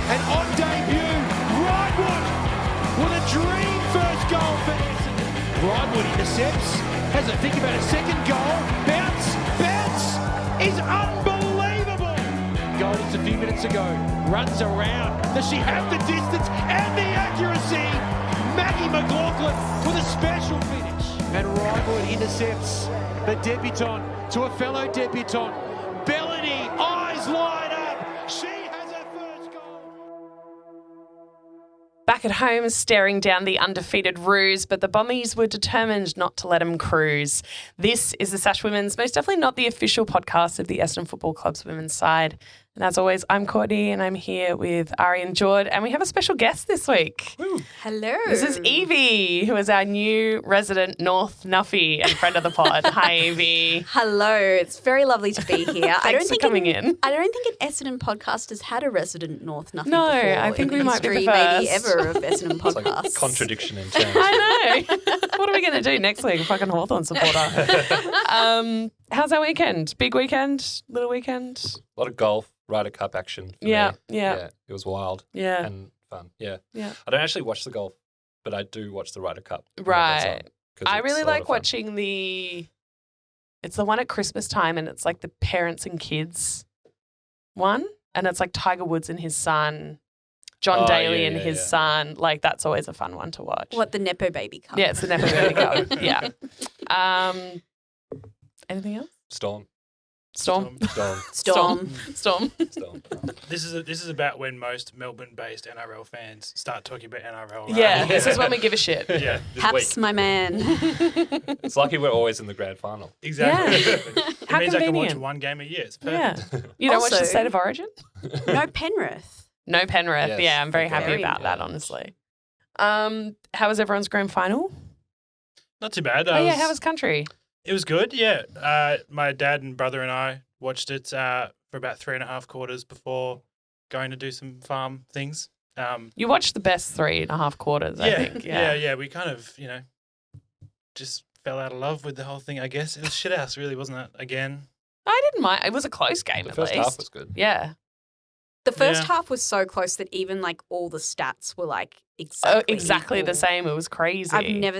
And on debut, Ridewood with a dream first goal for Essendon. Ridewood intercepts, has a think about a second goal. Bounce is unbelievable. Goal just a few minutes ago, runs around. Does she have the distance and the accuracy? Maggie McLaughlin with a special finish. And Ridewood intercepts the debutant to a fellow debutant. Bellany, eyes wide up. She has her first goal. Back at home, staring down the undefeated Roos, but the Bombies were determined not to let them cruise. This is the Sash Women's, most definitely not the official podcast of the Essendon Football Club's women's side. And as always, I'm Courtney and I'm here with Ari and Jordy, and we have a special guest this week. Woo. Hello. This is Evie, who is our new resident Norf nuffie and friend of the pod. Hi, Evie. Hello. It's very lovely to be here. Thanks for coming in. I don't think an Essendon podcast has had a resident North Nuffie No, before. I think in we might be the history, maybe first. ever of Essendon It's like podcasts. a contradiction in terms. I know. What are we going to do next week? Fucking Hawthorn supporter. How's our weekend? Big weekend? Little weekend? A lot of golf, Ryder Cup action. For Yeah. me. It was wild Yeah. and fun. Yeah. Yeah. I don't actually watch the golf, but I do watch the Ryder Cup. when it Right. goes on, 'cause I it's really a lot like of fun. watching it's the one at Christmas time, and it's like the parents and kids one, and it's like Tiger Woods and his son, John Oh, Daly yeah, and yeah, his yeah. son. Like, that's always a fun one to watch. What, the Nepo Baby Cup? Yeah, it's the Never Really Go. Yeah. Anything else? Storm. Storm. Storm. Storm. This is about when most Melbourne-based NRL fans start talking about NRL. Right? Yeah, this is when we give a shit. Yeah, This Haps, week. my man. It's lucky we're always in the grand final. exactly. Yeah. It How means I can watch convenient. one game a year. It's Yeah. perfect. You don't watch the Also- State of Origin? No Penrith. No Penrith. Yes, Yeah, I'm very thank happy God. about that, Yeah. honestly. How was everyone's grand final? Not too bad. Oh, yeah, how was country? It was good, yeah. My dad and brother and I watched it for about 3.5 quarters before going to do some farm things. You watched the best 3.5 quarters, I think. yeah. We kind of, just fell out of love with the whole thing, I guess. It was shit house, really, wasn't it? Again. I didn't mind. It was a close game, The at first least. half was good. Yeah. The first Yeah. half was so close that even like all the stats were like exactly Exactly the equal. same. It was crazy. I've never,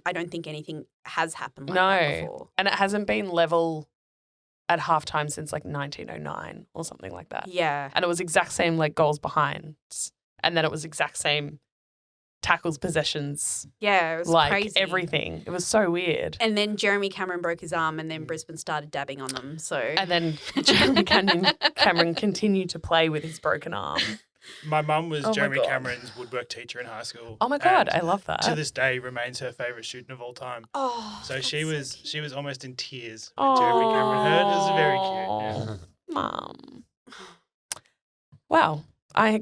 I don't think anything has happened like that before. And it hasn't been level at halftime since like 1909 or something like that. Yeah. And it was exact same like goals behind. And then it was exact same tackles, possessions, Yeah, it was like crazy. everything. It was so weird. And then Jeremy Cameron broke his arm and then Brisbane started dabbing on them. So And then Jeremy Cameron continued to play with his broken arm. My mum was Oh my Jeremy God. Cameron's woodwork teacher in high school. Oh my God, and I love that. To this day, remains her favourite student of all time. oh, So that's she was cute. she was almost in tears when Jeremy Cameron heard. It was very cute. Yeah. Mum. Wow. I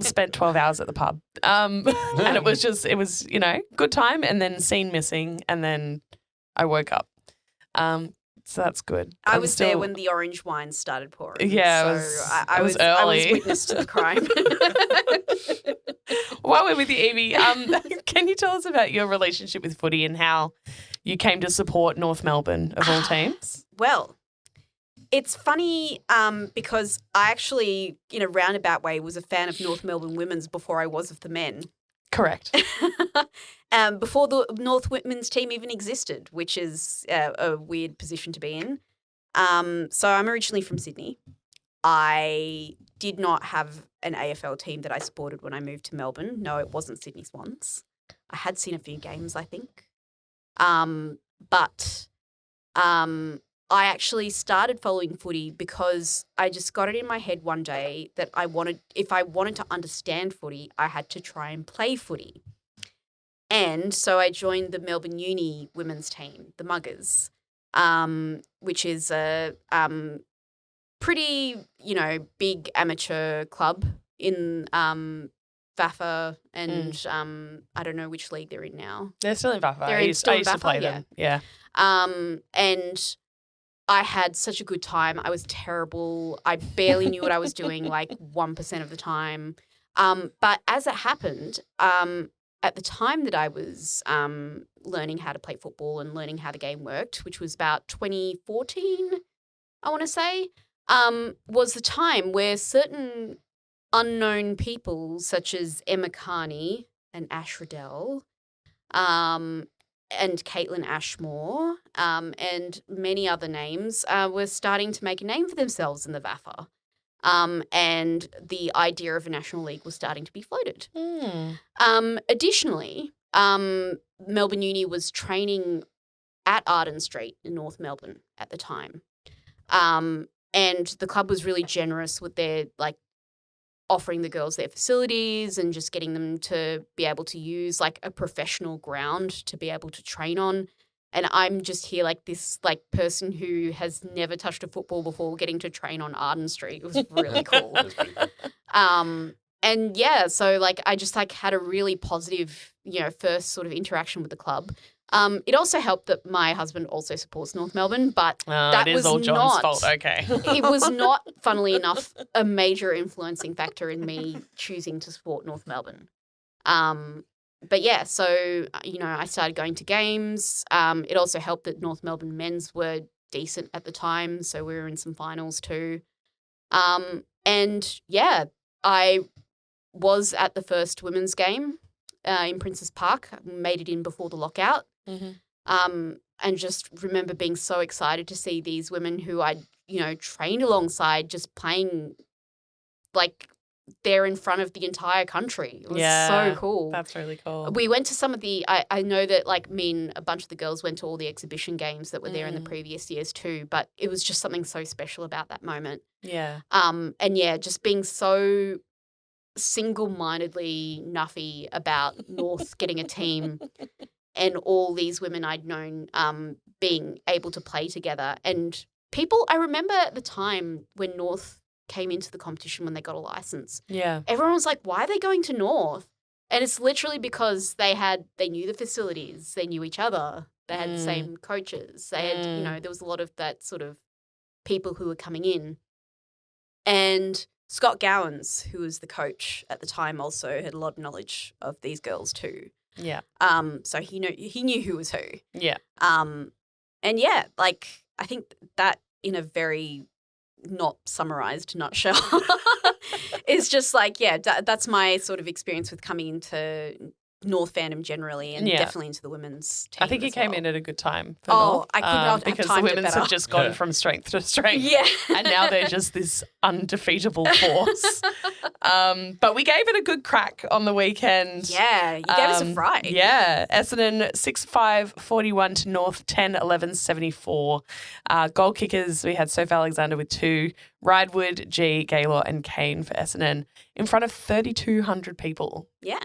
spent 12 hours at the pub. And it was, good time, and then scene missing, and then I woke up. So that's good. I I'm was still- there when the orange wine started pouring. Yeah, it so was- I it was was I was early. witness to the crime. While we're with you, Evie, can you tell us about your relationship with footy and how you came to support North Melbourne of all teams? Well, it's funny because I actually, in a roundabout way, was a fan of North Melbourne women's before I was of the men. Correct. Before the North women's team even existed, which is a weird position to be in. So I'm originally from Sydney. I did not have an AFL team that I supported when I moved to Melbourne. No, it wasn't Sydney Swans. I had seen a few games, I think. But I actually started following footy because I just got it in my head one day that if I wanted to understand footy, I had to try and play footy. And so I joined the Melbourne Uni women's team, the Muggers, which is a pretty, big amateur club in VAFA and I don't know which league they're in now. They're still in VAFA. They're I used still in to VAFA, play yeah. them. Yeah. And I had such a good time. I was terrible. I barely knew what I was doing, like 1% of the time. But as it happened, at the time that I was learning how to play football and learning how the game worked, which was about 2014, I want to say, was the time where certain unknown people such as Emma Carney and Ash Riddell, and Caitlin Ashmore, and many other names were starting to make a name for themselves in the VAFA. And the idea of a national league was starting to be floated. Additionally, Melbourne Uni was training at Arden Street in North Melbourne at the time. And the club was really generous with their, like, offering the girls their facilities and just getting them to be able to use, like, a professional ground to be able to train on. And I'm just here, like, this, like, person who has never touched a football before getting to train on Arden Street. It was really cool. That's pretty cool. And yeah, so, like, I just, like, had a really positive, first sort of interaction with the club. It also helped that my husband also supports North Melbourne, but that it is was all John's not fault. Okay. it was not, funnily enough, a major influencing factor in me choosing to support North Melbourne. But yeah, so, I started going to games. It also helped that North Melbourne men's were decent at the time, so we were in some finals too. And yeah, I was at the first women's game in Princes Park, made it in before the lockout. And just remember being so excited to see these women who I'd, trained alongside just playing, like, they're in front of the entire country. It was so cool. That's really cool. We went to some of the, I know that, like, me and a bunch of the girls went to all the exhibition games that were there in the previous years too, but it was just something so special about that moment. Yeah. And yeah, just being so single-mindedly nuffy about North getting a team and all these women I'd known being able to play together. And people, I remember at the time when North came into the competition when they got a license, everyone was like, why are they going to North? And it's literally because they knew the facilities, they knew each other, they had the same coaches, they had, there was a lot of that sort of people who were coming in. And Scott Gowans, who was the coach at the time, also had a lot of knowledge of these girls too. Yeah. So he knew who was who. Yeah. And yeah, like, I think that in a very not summarized nutshell is just like, yeah, that's my sort of experience with coming into North fandom generally, and definitely into the women's team. I think you came in at a good time for Oh, North, I could not have because timed the it women's better. have just gone from strength to strength. Yeah. And now they're just this undefeatable force. But we gave it a good crack on the weekend. Yeah, you gave us a fright. Yeah. Essendon 6-5-41 to North 10-11-74. Goal kickers, we had Soph Alexander with 2, Ridewood, G, Gaylor and Kane for Essendon in front of 3,200 people. Yeah.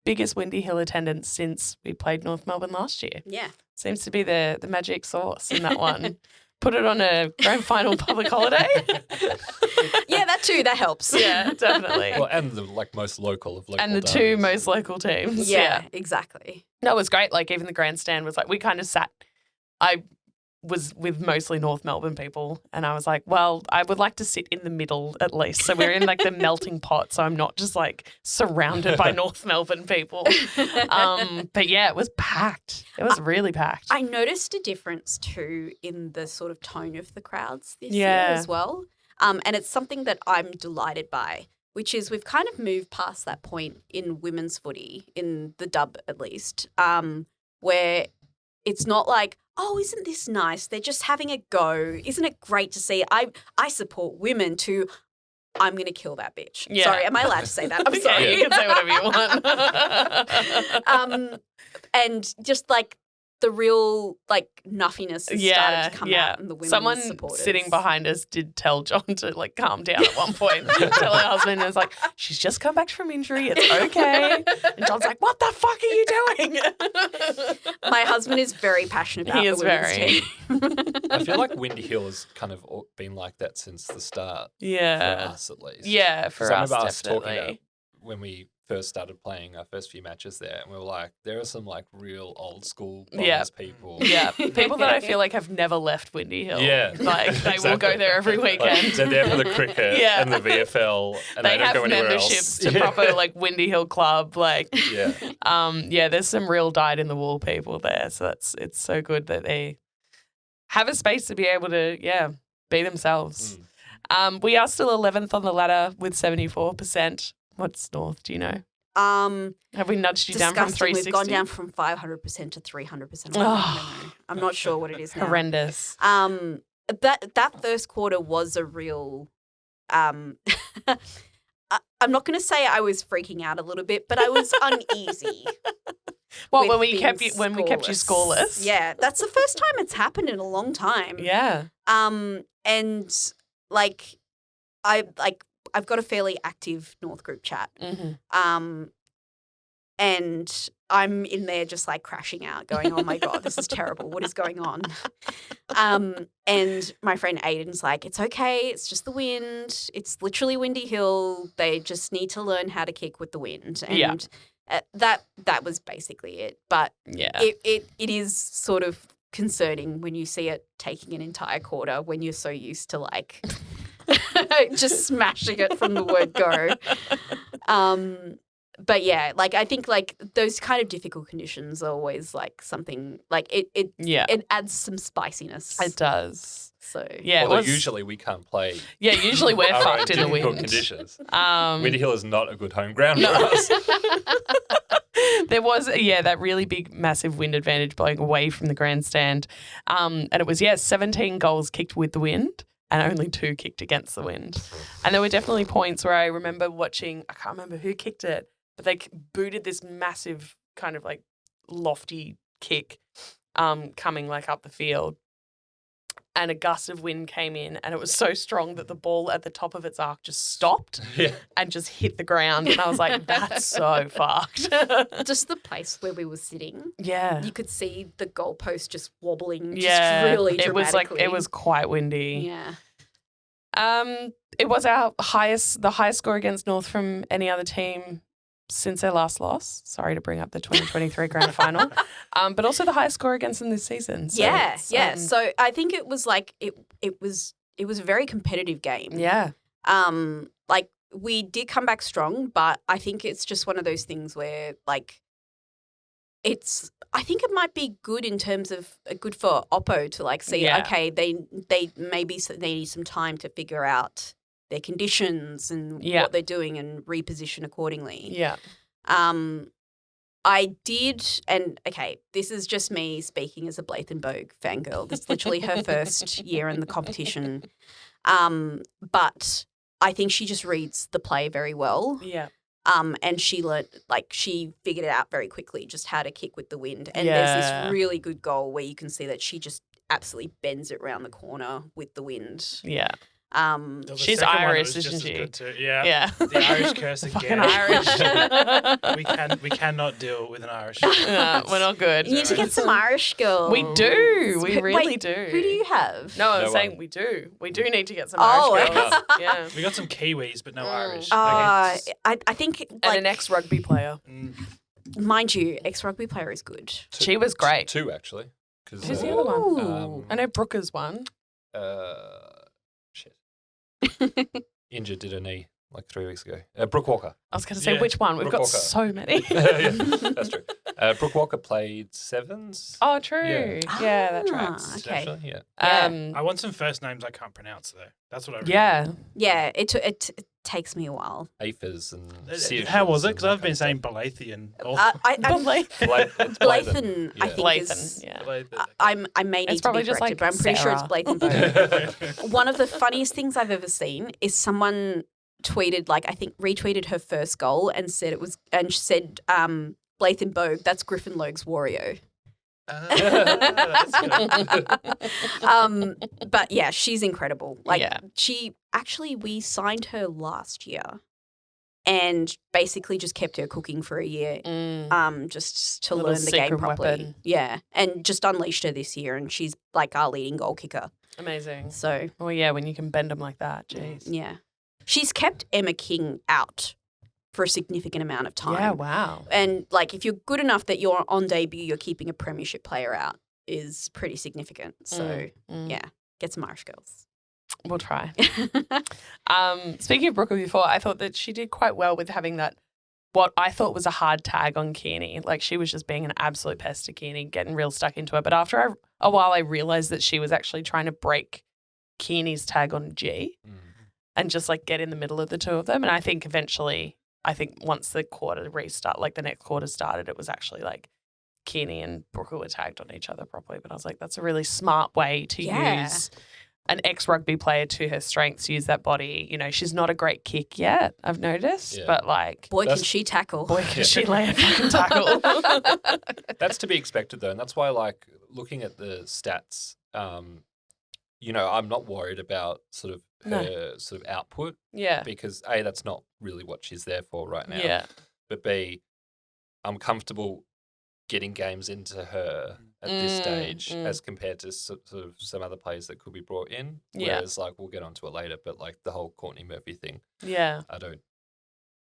Biggest Windy Hill attendance since we played North Melbourne last year. Yeah. Seems to be the magic sauce in that one. Put it on a grand final public holiday. Yeah, that too, that helps. Yeah, definitely. Well, and the most local of local. And the 2 most local teams. Yeah, exactly. No, it was great. Like, even the grandstand was like, we kind of sat, I was with mostly North Melbourne people, and I was like, well, I would like to sit in the middle at least. So we're in like the melting pot, so I'm not just like surrounded by North Melbourne people. But yeah, it was packed. It was really packed. I noticed a difference too in the sort of tone of the crowds this year as well. And it's something that I'm delighted by, which is we've kind of moved past that point in women's footy, in the dub at least, where it's not like, oh, isn't this nice? They're just having a go. Isn't it great to see? I support women to, I'm going to kill that bitch. Yeah. Sorry, am I allowed to say that? I'm sorry. Yeah, you can say whatever you want. And just like the real like nuffiness has started to come out in the women's Someone supporters. sitting behind us did tell John to like calm down at one point. Tell her husband, and was like, she's just come back from injury. It's okay. And John's like, what the fuck are you doing? My husband is very passionate about the women's team. I feel like Windy Hill has kind of been like that since the start. Yeah. For us at least. Yeah, for I us, remember us talking definitely. about when we first started playing our first few matches there, and we were like, there are some like real old school Bombers people. Yeah, people that I feel like have never left Windy Hill. Yeah. Like, they will go Exactly. there every weekend. Like, they're there for the cricket Yeah. and the VFL, and they don't have go anywhere memberships else. to proper like Windy Hill Club. Like, Yeah. yeah, there's some real dyed in the wool people there. So it's so good that they have a space to be able to, be themselves. We are still 11th on the ladder with 74%. What's North? Do you know? Have we nudged you down from Disgusting. 360? We've gone down from 500% to 300%. I'm not sure what it is now. Horrendous. That first quarter was a real. I'm not going to say I was freaking out a little bit, but I was uneasy. Well, with when we being kept you scoreless. Yeah, that's the first time it's happened in a long time. Yeah. And like I've got a fairly active North group chat. Mm-hmm. And I'm in there just like crashing out, going, "Oh my God, this is terrible. What is going on?" And my friend Aiden's like, "It's okay. It's just the wind. It's literally Windy Hill. They just need to learn how to kick with the wind." And that was basically it. But it is sort of concerning when you see it taking an entire quarter when you're so used to like just smashing it from the word go. But yeah, like I think like those kind of difficult conditions are always like something like it adds some spiciness. It does. So yeah, although usually we can't play. Yeah, usually we're our fucked in the difficult wind. conditions. Windy Hill is not a good home ground No. for us. There was, that really big, massive wind advantage blowing away from the grandstand. And it was, 17 goals kicked with the wind and only 2 kicked against the wind. And there were definitely points where I remember watching, I can't remember who kicked it, but they booted this massive kind of like lofty kick coming like up the field. And a gust of wind came in and it was so strong that the ball at the top of its arc just stopped and just hit the ground. And I was like, that's so fucked. just the place where we were sitting. Yeah. You could see the goalpost just wobbling just really dramatically. It was quite windy. Yeah. It was the highest score against North from any other team since their last loss. Sorry to bring up the 2023 grand final. But also the highest score against them this season. So So I think it was like it was a very competitive game. Yeah. Like we did come back strong, but I think it's just one of those things where like I think it might be good in terms of good for Oppo to like see okay, they maybe they need some time to figure out their conditions and what they're doing and reposition accordingly. Yeah. I did, and okay, this is just me speaking as a Blythenberg fangirl. This is literally her first year in the competition. But I think she just reads the play very well. Yeah. And she figured it out very quickly, just how to kick with the wind. And there's this really good goal where you can see that she just absolutely bends it around the corner with the wind. Yeah. She's Irish, isn't she? Yeah. The Irish curse again. Fucking Irish. we cannot deal with an Irish. We're not good. You need to get some Irish girls. We do. We really Wait, do. Who do you have? No, I'm saying we do. We do need to get some Irish girls. Yeah. We got some Kiwis, but no Irish. I think and an ex-rugby player. Mind you, ex-rugby player is good. She was great. 2 actually. Who's the other one? I know Brooker's one. Shit. Injured, did a knee like 3 weeks ago. Brooke Walker. I was going to say which one. We've got so many. That's true. Brooke Walker played sevens. Oh, true. Yeah, that tracks. Okay. Actually, yeah. I want some first names I can't pronounce though. That's what I really want. Yeah, it takes me a while. Aphers and Sears How was it? and Because I've that been saying kind Blathian. Blythen, I think Blythen, yeah. I may need It's to probably be just corrected, like but I'm pretty sure it's Sarah. Blythen. One of the funniest things I've ever seen is someone tweeted, like I think retweeted her first goal and said Blythen Bogue, that's Griffin Logue's Wario. But yeah, she's incredible. Like we signed her last year and basically just kept her cooking for a year, just to learn the game properly. Weapon. Yeah, and just unleashed her this year, and she's like our leading goal kicker. Amazing. So, well, yeah, when you can bend them like that, jeez. Yeah, she's kept Emma King out for a significant amount of time. Yeah, wow. And like, if you're good enough that you're on debut, you're keeping a premiership player out is pretty significant. So, yeah, get some Irish girls. We'll try. Speaking of Brooker before, I thought that she did quite well with having that, what I thought was a hard tag on Kearney. Like, she was just being an absolute pest to Kearney, getting real stuck into it. But after a while, I realised that she was actually trying to break Kearney's tag on G. and just like get in the middle of the two of them. And I think eventually, once the quarter restart, like the next quarter started, it was actually like Kearney and Brooker were tagged on each other properly. But I was like, that's a really smart way to use an ex-rugby player to her strengths, use that body. You know, she's not a great kick yet, I've noticed, but like... Boy, can she tackle. Boy, can she lay a fucking tackle. That's to be expected, though. And that's why, like, looking at the stats, you know, I'm not worried about sort of her sort of output. Yeah. Because, A, that's not really what she's there for right now. Yeah. But, B, I'm comfortable getting games into her at this stage as compared to sort of some other players that could be brought in. Whereas, like, we'll get onto it later, but, like, the whole Courtney Murphy thing, I don't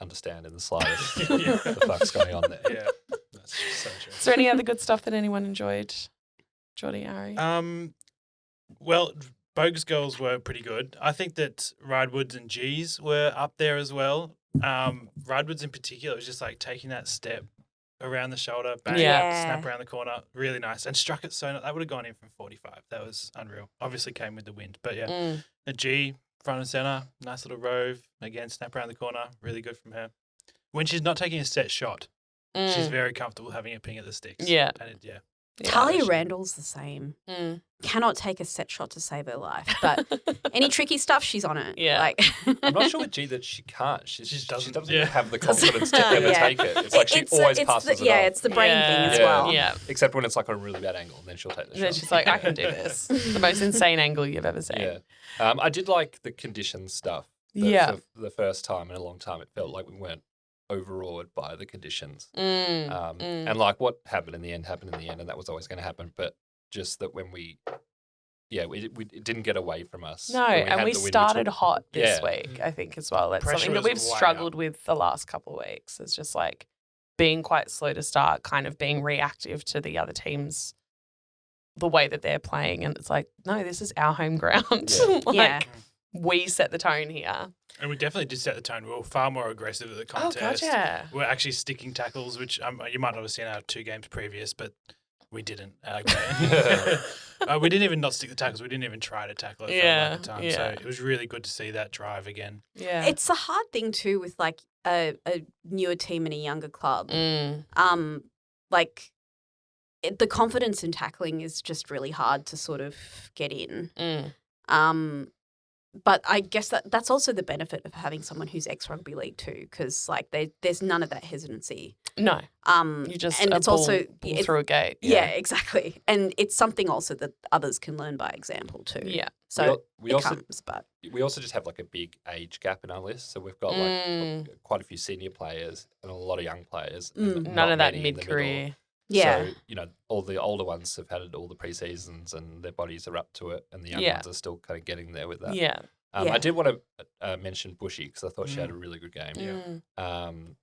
understand in the slightest the fuck's going on there. Yeah, that's so true. Is there any other good stuff that anyone enjoyed, Jordy, Ari? Well, Bogus Girls were pretty good. I think that Ridewoods and G's were up there as well. Ridewoods in particular was just like taking that step around the shoulder, bang, snap around the corner, really nice, and struck it so that would have gone in from 45. That was unreal. Obviously came with the wind, but a G front and center, nice little rove. Again, snap around the corner, really good from her. When she's not taking a set shot, she's very comfortable having a ping at the sticks. Yeah. And Talia Randall's the same. Cannot take a set shot to save her life, but any tricky stuff, she's on it. Yeah. Like, I'm not sure with G that she can't. She doesn't have the Doesn't- confidence to ever take it. It's like she always passes it off. it's the brain thing as well. Yeah. Except when it's like on a really bad angle, and then she'll take the And then shot. she's like, I can do this. The most insane angle you've ever seen. Yeah. I did like the conditions stuff. For the first time in a long time, it felt like we weren't overawed by the conditions. And like what happened in the end, and that was always going to happen. But just that when it didn't get away from us. No, and we started hot this week, I think, as well. That's Pressure something that was we've way struggled up. with the last couple of weeks. It's just like being quite slow to start, kind of being reactive to the other teams, the way that they're playing. And it's like, no, this is our home ground. We set the tone here. And we definitely did set the tone. We were far more aggressive at the contest. Oh, God, yeah. We're actually sticking tackles, which you might not have seen our 2 games previous, but we didn't. We didn't even not stick the tackles. We didn't even try to tackle it at the time. So it was really good to see that drive again. Yeah. It's a hard thing too with like a newer team and a younger club. Like the confidence in tackling is just really hard to sort of get in. But I guess that's also the benefit of having someone who's ex-rugby league too, because like there's none of that hesitancy. No. You just and it's also through a gate. Yeah, exactly. And it's something also that others can learn by example too. Yeah. So we it also comes, but we also just have like a big age gap in our list. So we've got like quite a few senior players and a lot of young players. And None not of that many in the middle. mid-career. yeah. So, you know, all the older ones have had all the pre-seasons and their bodies are up to it, and the young ones are still kind of getting there with that. Yeah. I did want to mention Bushy because I thought she had a really good game. And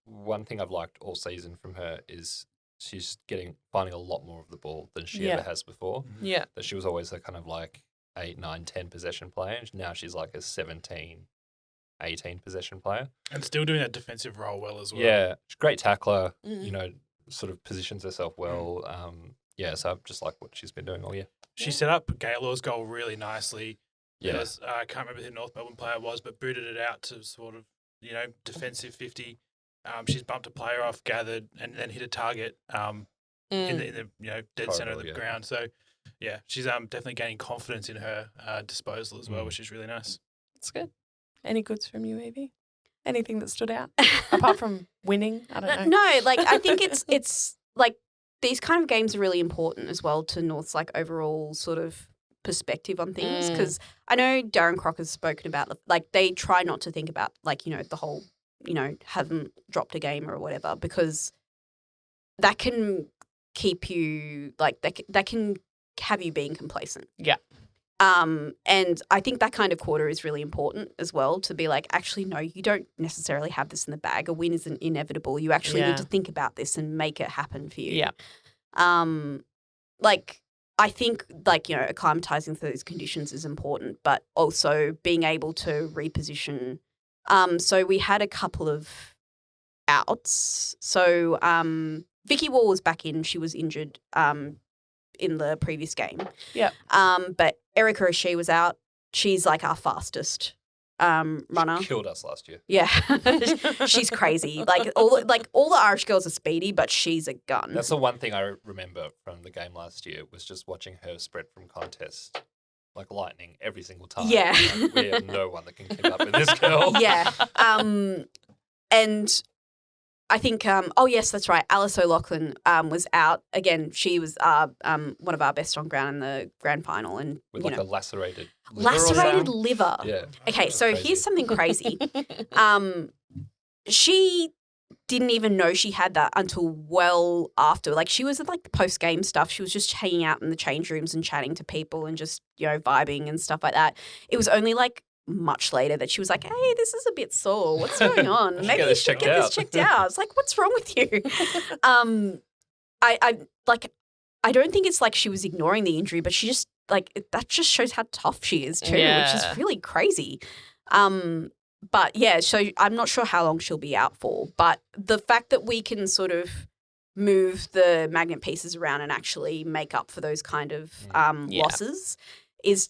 one thing I've liked all season from her is she's finding a lot more of the ball than she ever has before. Yeah. That she was always a kind of like 8, 9, 10 possession player. And now she's like a 17, 18 possession player. And still doing that defensive role well as well. Yeah. She's a great tackler, you know, sort of positions herself well. So I just like what she's been doing all year. She set up Gaylor's goal really nicely. Yeah. I can't remember who the North Melbourne player was, but booted it out to sort of, you know, defensive 50. She's bumped a player off, gathered, and then hit a target in the you know, dead centre of the ground. So, yeah, she's definitely gaining confidence in her disposal as well, which is really nice. That's good. Any goods from you, Evie? Anything that stood out apart from winning? I don't know. No, like I think it's like these kind of games are really important as well to North's like overall sort of perspective on things, because I know Darren Crocker's spoken about like they try not to think about like, you know, the whole, you know, haven't dropped a game or whatever, because that can keep you like that can have you being complacent. Yeah. And I think that kind of quarter is really important as well, to be like, actually, no, you don't necessarily have this in the bag. A win isn't inevitable. You actually need to think about this and make it happen for you. Yeah. Like, I think, like, you know, acclimatizing to those conditions is important, but also being able to reposition. So we had a couple of outs. So Vicky Wall was back in. She was injured in the previous game. Yeah. But Erica O'Shea was out. She's like our fastest runner. She killed us last year. Yeah, she's crazy. All the Irish girls are speedy, but she's a gun. That's the one thing I remember from the game last year was just watching her spread from contest like lightning every single time. Yeah. Like, we have no one that can keep up with this girl. Yeah. And I think, oh, yes, that's right. Alice O'Loughlin was out. Again, she was one of our best on ground in the grand final. And With you like know, a lacerated liver. lacerated liver. Yeah. Okay, so Crazy. here's something crazy. She didn't even know she had that until well after. Like, she was at like the post-game stuff. She was just hanging out in the change rooms and chatting to people and just, you know, vibing and stuff like that. It was only like much later that she was like, hey, this is a bit sore. What's going on? Maybe you should get this checked out. It's like, what's wrong with you? I don't think it's like she was ignoring the injury, but she just like that just shows how tough she is too, which is really crazy. But yeah, so I'm not sure how long she'll be out for, but the fact that we can sort of move the magnet pieces around and actually make up for those kind of losses is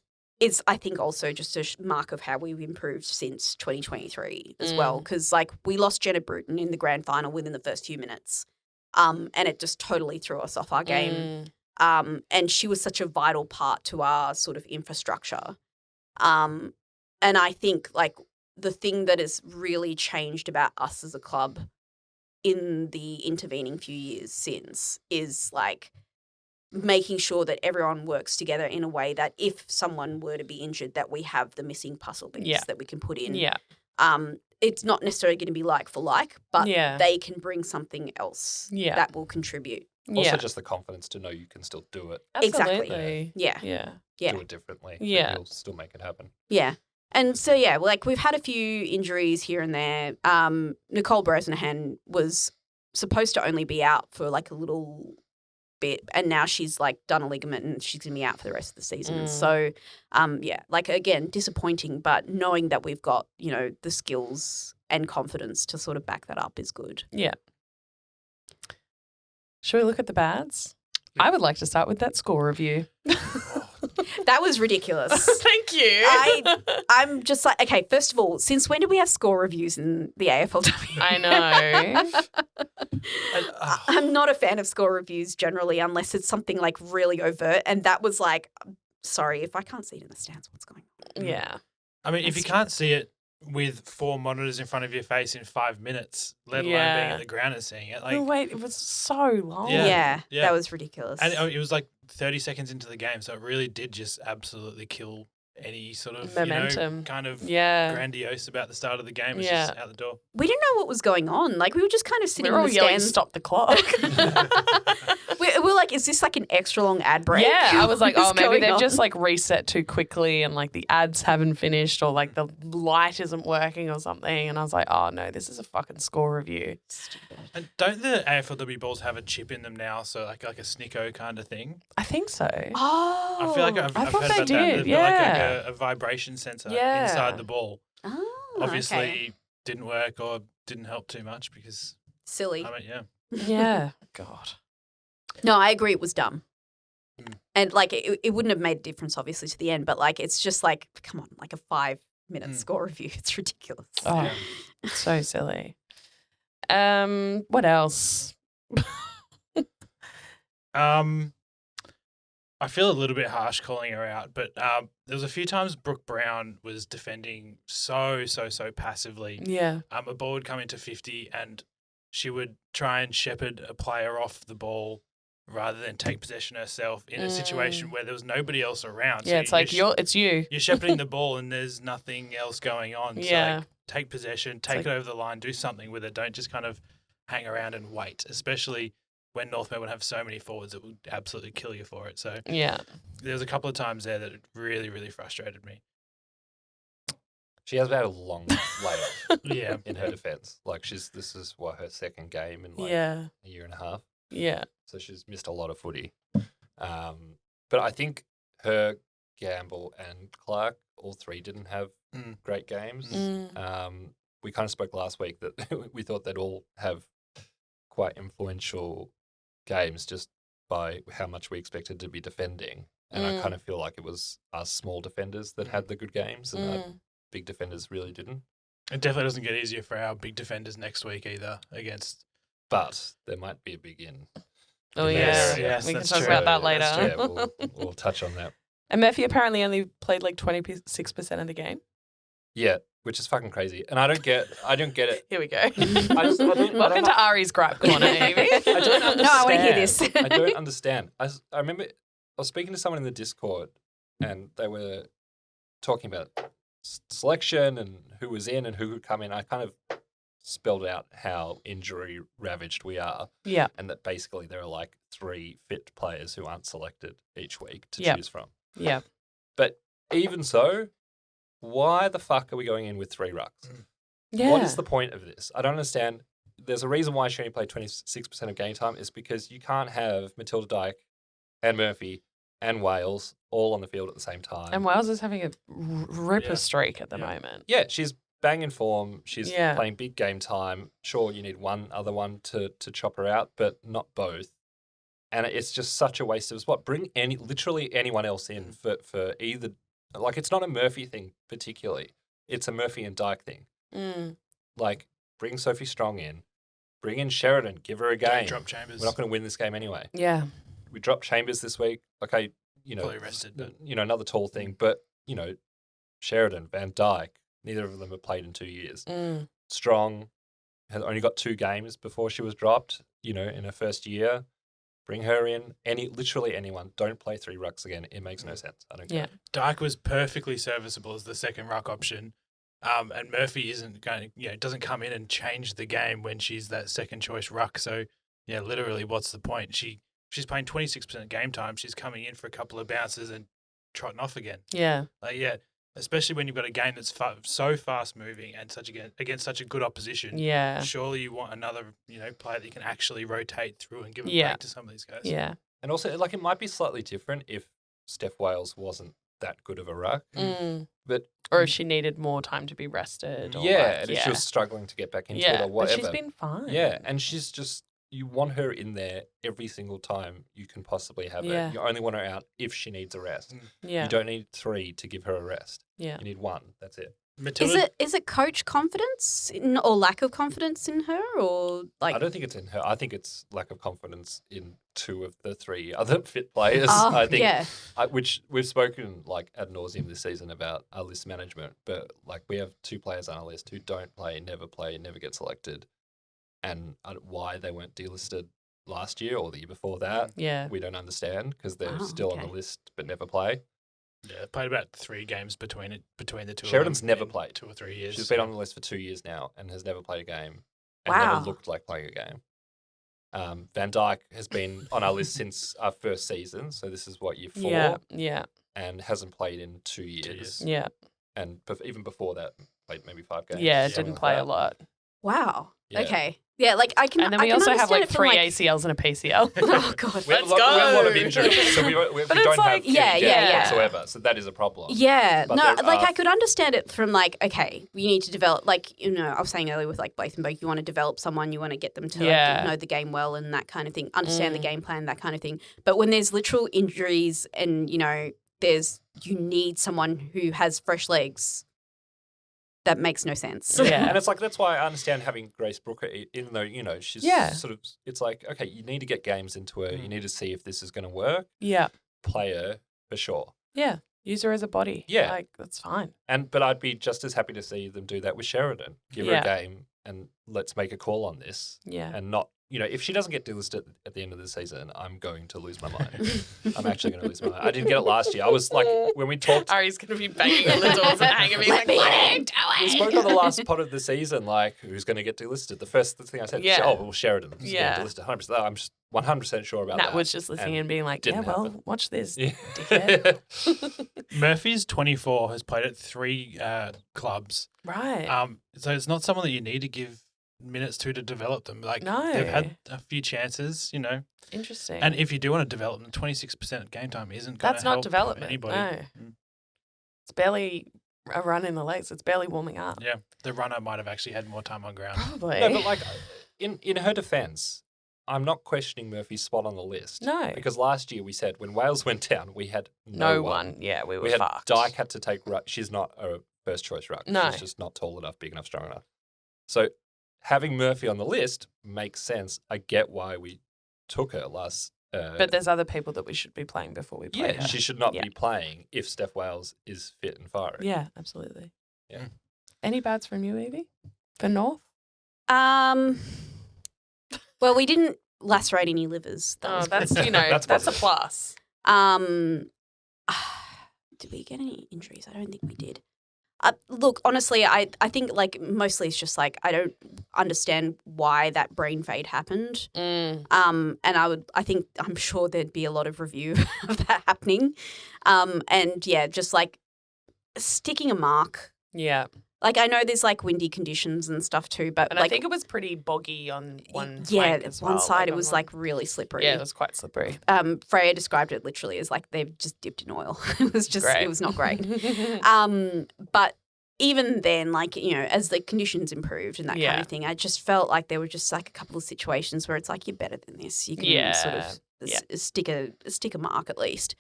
I think also just a mark of how we've improved since 2023 as well, because like we lost Jenna Bruton in the grand final within the first few minutes, and it just totally threw us off our game. And she was such a vital part to our sort of infrastructure. And I think like the thing that has really changed about us as a club in the intervening few years since is like making sure that everyone works together in a way that if someone were to be injured, that we have the missing puzzle piece that we can put in. Yeah. It's not necessarily going to be like for like, but they can bring something else that will contribute. Also just the confidence to know you can still do it. Absolutely. Yeah. Do it differently. Yeah. You'll still make it happen. Yeah. And so, yeah, like we've had a few injuries here and there. Nicole Brosnahan was supposed to only be out for like a little bit, and now she's like done a ligament and she's going to be out for the rest of the season. So, yeah, like again, disappointing, but knowing that we've got, you know, the skills and confidence to sort of back that up is good. Yeah. Should we look at the bads? I would like to start with that score review. That was ridiculous. Thank you. I'm just like, okay, first of all, since when do we have score reviews in the AFLW? I know. I'm not a fan of score reviews generally unless it's something like really overt. And that was like, sorry, if I can't see it in the stands, what's going on? Yeah. I mean, if you can't see it with 4 monitors in front of your face in 5 minutes, let alone being at the ground and seeing it. Like, no, wait, it was so long. Yeah, that was ridiculous. And it was like 30 seconds into the game, so it really did just absolutely kill any sort of momentum, you know, kind of grandiose about the start of the game. It's just out the door. We didn't know what was going on. Like, we were just kind of sitting we were in all the yelling, stands. stop the clock. we were like, is this like an extra long ad break? Yeah, I was like, What is maybe going they've on? just like reset too quickly and like the ads haven't finished or like the light isn't working or something. And I was like, oh no, this is a fucking score review. And don't the AFLW balls have a chip in them now? So like a Snicko kind of thing? I think so. Oh. I feel like I've thought heard they about did, that. yeah. Like a vibration sensor Yeah. inside the ball. Oh, Obviously okay. didn't work or didn't help too much because, Silly. I mean, yeah. Yeah. God. No, I agree it was dumb. Mm. And like it wouldn't have made a difference obviously to the end, but like it's just like, come on, like a 5-minute score review. It's ridiculous. Oh, Yeah. so silly. What else? I feel a little bit harsh calling her out, but there was a few times Brooke Brown was defending so passively. Yeah. A ball would come into 50 and she would try and shepherd a player off the ball rather than take possession herself in a situation where there was nobody else around. Yeah, So it's like it's you. You're shepherding the ball and there's nothing else going on. Yeah. So like, take possession, take it over the line, do something with it. Don't just kind of hang around and wait, especially when North Melbourne have so many forwards that would absolutely kill you for it. So Yeah. there was a couple of times there that it really frustrated me. She has had a long layoff Yeah. in her defence. Like this is her second game in like Yeah. a year and a half. Yeah. So she's missed a lot of footy. But I think her, Gamble and Clark, all three didn't have great games. We kind of spoke last week that we thought they'd all have quite influential games just by how much we expected to be defending. And I kind of feel like it was us small defenders that had the good games. And big defenders really didn't. It definitely doesn't get easier for our big defenders next week either against. But there might be a big in. Oh, in yeah. that area. Yes, we can that's talk true. about that later. That's Yeah, we'll touch on that. And Murphy apparently only played like 26% of the game. Yeah, which is fucking crazy. And I don't get it. Here we go. I don't Welcome to Ari's gripe corner, Evie. I don't understand. No, I wanna hear this. I don't understand. I remember I was speaking to someone in the Discord and they were talking about selection and who was in and who could come in. I kind of spelled out how injury ravaged we are. Yeah. And that basically there are like 3 fit players who aren't selected each week to Yep. choose from. Yeah. But even so, why the fuck are we going in with 3 rucks? Yeah. What is the point of this? I don't understand. There's a reason why she only played 26% of game time is because you can't have Matilda Dyke and Murphy and Wales all on the field at the same time. And Wales is having a ripper Yeah. streak at the Yeah. moment. Yeah, she's banging form. She's Yeah. playing big game time. Sure, you need one other one to chop her out, but not both. And it's just such a waste of spot. Bring literally anyone else in for either. Like, it's not a Murphy thing particularly. It's a Murphy and Dyke thing. Mm. Like, bring Sophie Strong in. Bring in Sheridan. Give her a game. Drop Chambers. We're not going to win this game anyway. Yeah. We dropped Chambers this week. Okay, Fully rested, but- another tall thing. But, Sheridan, Van Dyke, neither of them have played in 2 years. Mm. Strong has only got 2 games before she was dropped, in her first year. Bring her in. Literally anyone. Don't play 3 rucks again. It makes no sense. I don't Yeah. care. Dyke was perfectly serviceable as the second ruck option. And Murphy isn't going to, doesn't come in and change the game when she's that second choice ruck. So, yeah, literally, what's the point? She's playing 26% of game time. She's coming in for a couple of bounces and trotting off again. Yeah. Especially when you've got a game that's so fast moving and against such a good opposition. Yeah. Surely you want another, player that you can actually rotate through and give it Yeah. back to some of these guys. Yeah. And also, like, it might be slightly different if Steph Wales wasn't that good of a ruck. Mm. But Or if she needed more time to be rested. Or and if she was struggling to get back into it or But whatever. she's been fine. Yeah, and she's just, you want her in there every single time you can possibly have Yeah. her. You only want her out if she needs a rest. Yeah. You don't need 3 to give her a rest. Yeah. You need 1. That's it. Matilda, Is it coach confidence or lack of confidence in her, or like? I don't think it's in her. I think it's lack of confidence in 2 of the 3 other fit players. Oh, I think, yeah. which we've spoken like ad nauseum this season about our list management. But like, we have 2 players on our list who don't play, never get selected, and why they weren't delisted last year or the year before that. Yeah. We don't understand because they're Oh, still on okay. the list but never play. yeah, played about 3 games between the 2 Sheridan's of them never in played. 2 or 3 years. She's been on the list for 2 years now and has never played a game and Wow. never looked like playing a game. Van Dyke has been on our list since our first season, so this is what, year 4, Yeah. Yeah. and hasn't played in 2 years. 2 years. Yeah. And even before that, played maybe 5 games. Yeah. something Didn't like play that. a lot. Wow. Yeah. Okay. Yeah, like I can. And then I we can also have understand like it from, 3 ACLs and a PCL. Oh god. We have, Let's we have a lot of go. injuries, so we But don't it's like- have yeah, any yeah, depth yeah. whatsoever. So that is a problem. Yeah, But no, there like are- I could understand it from like, okay, you need to develop, like, I was saying earlier with like Blathenberg, you want to develop someone, you want to get them to Yeah. like, know the game well and that kind of thing, understand the game plan, that kind of thing. But when there's literal injuries and, you need someone who has fresh legs, that makes no sense. Yeah. And it's like, that's why I understand having Grace Brooker, even though, she's Yeah. sort of, it's like, okay, you need to get games into her. You need to see if this is going to work. Yeah. Play her for sure. Yeah. Use her as a body. Yeah. Like, that's fine. But I'd be just as happy to see them do that with Sheridan. Give her Yeah. a game and let's make a call on this. Yeah. And not, if she doesn't get delisted at the end of the season, I'm going to lose my mind. I'm actually going to lose my mind. I didn't get it last year. I was like, when we talked, Ari's going to be banging on the doors and hanging me like, what are you doing? we spoke on the last pod of the season, like, who's going to get delisted? The first thing I said, Yeah. Sheridan is Yeah. going to get delisted 100%. I'm just 100% sure about Nat that. was just listening and being like, yeah, didn't well, happen. watch this. Yeah. Dickhead. Murphy's 24, has played at 3 clubs. Right. So it's not someone that you need to give minutes to develop them. Like, No. they've had a few chances, Interesting. And if you do want to develop them, 26% of game time isn't going to That's not help development. anybody. No. Mm. It's barely a run in the legs. It's barely warming up. Yeah, the runner might have actually had more time on ground. Probably. No, but like, in her defence, I'm not questioning Murphy's spot on the list. No. Because last year we said when Wales went down, we had no one. Yeah, we were We had fucked. Dyke had to take. She's not a first choice ruck. No. She's just not tall enough, big enough, strong enough. So having Murphy on the list makes sense. I get why we took her last. But there's other people that we should be playing before we play her. She should not be playing if Steph Wales is fit and firing. Yeah, absolutely. Yeah. Any bads from you, Evie? For North? Well, we didn't lacerate any livers. That's that's a plus. Did we get any injuries? I don't think we did. Look, honestly, I think like mostly it's just like I don't understand why that brain fade happened. And I'm sure there'd be a lot of review of that happening. And yeah, just like sticking a mark. Yeah. Like I know there's like windy conditions and stuff too, but and like I think it was pretty boggy on one flank as one well. side Like it was like really slippery. Yeah, it was quite slippery. Freya described it literally as like they've just dipped in oil. It was just Great. It was not great. But even then, like, you know, as the conditions improved and that kind of thing, I just felt like there were just like a couple of situations where it's like you're better than this. You can sort of stick a mark at least.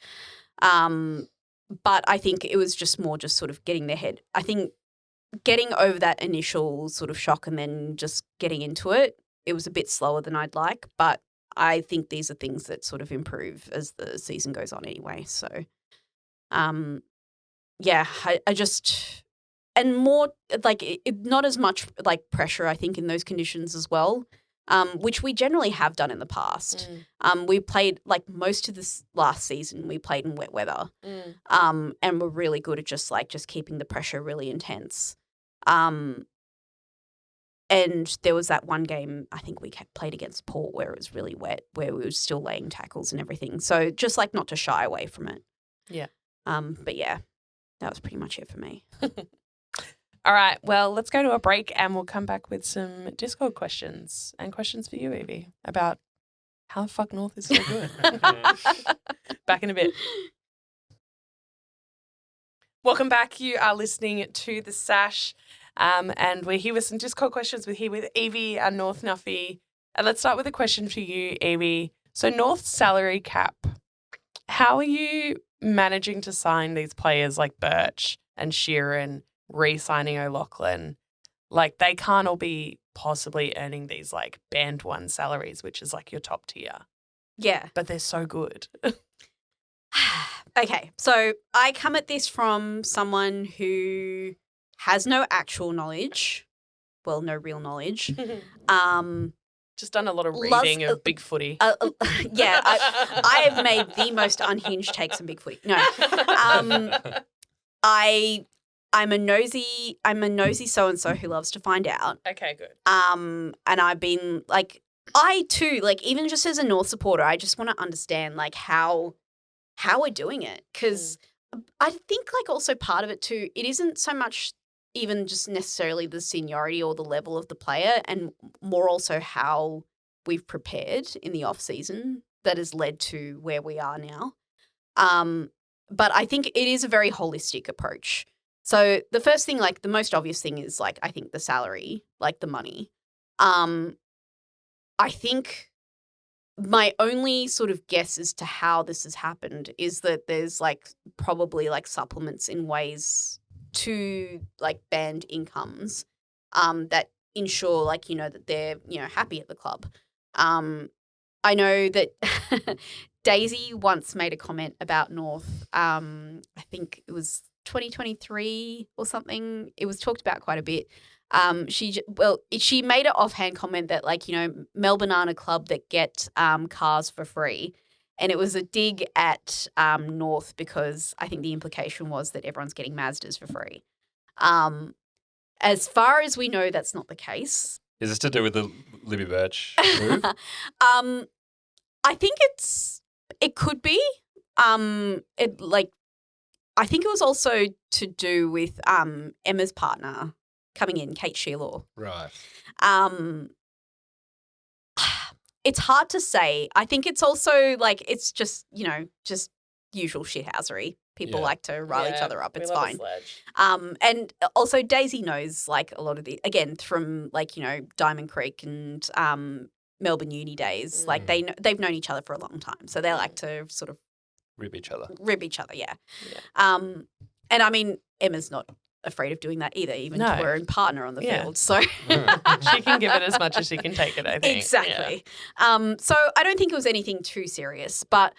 But I think it was just more just sort of getting their head. I think getting over that initial sort of shock and then just getting into it, it was a bit slower than I'd like. But I think these are things that sort of improve as the season goes on anyway. So, I just – and more like not as much like pressure, I think, in those conditions as well, which we generally have done in the past. We played like most of this last season, we played in wet weather, and we're really good at just keeping the pressure really intense. And there was that one game I think we played against Port where it was really wet, where we were still laying tackles and everything. So just like not to shy away from it. Yeah. But yeah, that was pretty much it for me. All right, well, let's go to a break and we'll come back with some Discord questions and questions for you, Evie, about how the fuck North is so good. Back in a bit. Welcome back. You are listening to The Sash, and we're here with some Discord questions. We're here with Evie and North Nuffie. And let's start with a question for you, Evie. So North's salary cap, how are you managing to sign these players like Birch and Sheeran, re-signing O'Loughlin? Like they can't all be possibly earning these like band one salaries, which is like your top tier. Yeah. But they're so good. Okay, so I come at this from someone who has no actual knowledge. Well, no real knowledge. Just done a lot of reading of big footy. Yeah, I have made the most unhinged takes on big footy. No. I'm a nosy so-and-so who loves to find out. Okay, good. And I've been like, I too, like even just as a North supporter, I just want to understand like how we're doing it. Because I think like also part of it too, it isn't so much even just necessarily the seniority or the level of the player, and more also how we've prepared in the off season that has led to where we are now. But I think it is a very holistic approach. So the first thing, like the most obvious thing is like, I think the salary, like the money. I think my only sort of guess as to how this has happened is that there's like probably like supplements in ways to like band incomes that ensure like, you know, that they're, you know, happy at the club. I know that Daisy once made a comment about North. I think it was 2023 or something. It was talked about quite a bit. She made an offhand comment that like, you know, Melbourne aren't a club that get cars for free. And it was a dig at North because I think the implication was that everyone's getting Mazdas for free. As far as we know, that's not the case. Is this to do with the Libby Birch move? I think it could be. I think it was also to do with Emma's partner coming in, Kate Sheelaw. Right. It's hard to say. I think it's also like it's just, you know, just usual shithousery. People like to rile each other up. It's fine. And also Daisy knows like a lot of the, again, from like, you know, Diamond Creek and Melbourne uni days. Like they've known each other for a long time. So they like to sort of Rib each other. Yeah. And I mean, Emma's not afraid of doing that either, even No. to her own partner on the Yeah. field. So She can give it as much as she can take it, I think. exactly. So I don't think it was anything too serious, but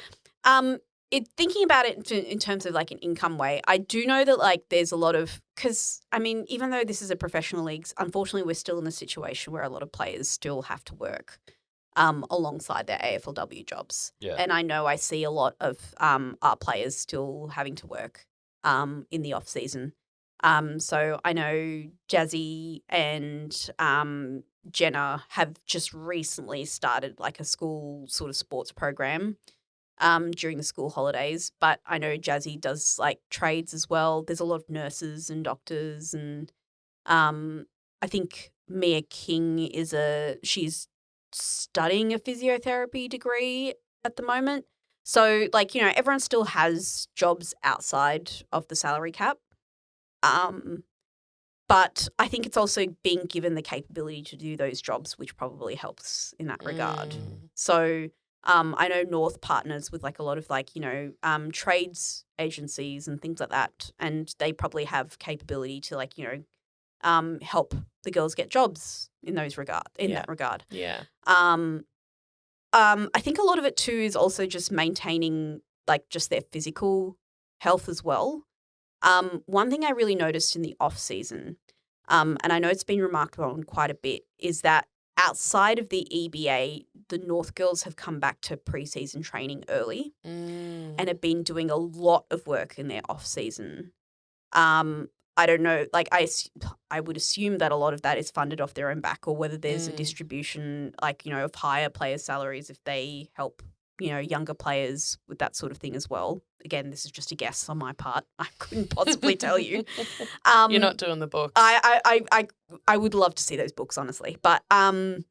thinking about it in terms of like an income way, I do know that like there's a lot of, because I mean, even though this is a professional league, unfortunately we're still in a situation where a lot of players still have to work alongside their AFLW jobs. Yeah. And I know I see a lot of our players still having to work in the off season. So I know Jazzy and Jenna have just recently started like a school sort of sports program during the school holidays. But I know Jazzy does like trades as well. There's a lot of nurses and doctors, and I think Mia King she's studying a physiotherapy degree at the moment. So like, you know, everyone still has jobs outside of the salary cap. But I think it's also being given the capability to do those jobs, which probably helps in that regard. So I know North partners with like a lot of like, you know, trades agencies and things like that. And they probably have capability to like, you know, help the girls get jobs in that regard. Yeah. I think a lot of it too is also just maintaining like just their physical health as well. One thing I really noticed in the off season, and I know it's been remarked on quite a bit, is that outside of the EBA, the North girls have come back to preseason training early and have been doing a lot of work in their off season. I don't know, like I would assume that a lot of that is funded off their own back, or whether there's a distribution, like, you know, of higher player salaries if they help, you know, younger players with that sort of thing as well. Again, this is just a guess on my part. I couldn't possibly tell you. You're not doing the books. I would love to see those books, honestly. But I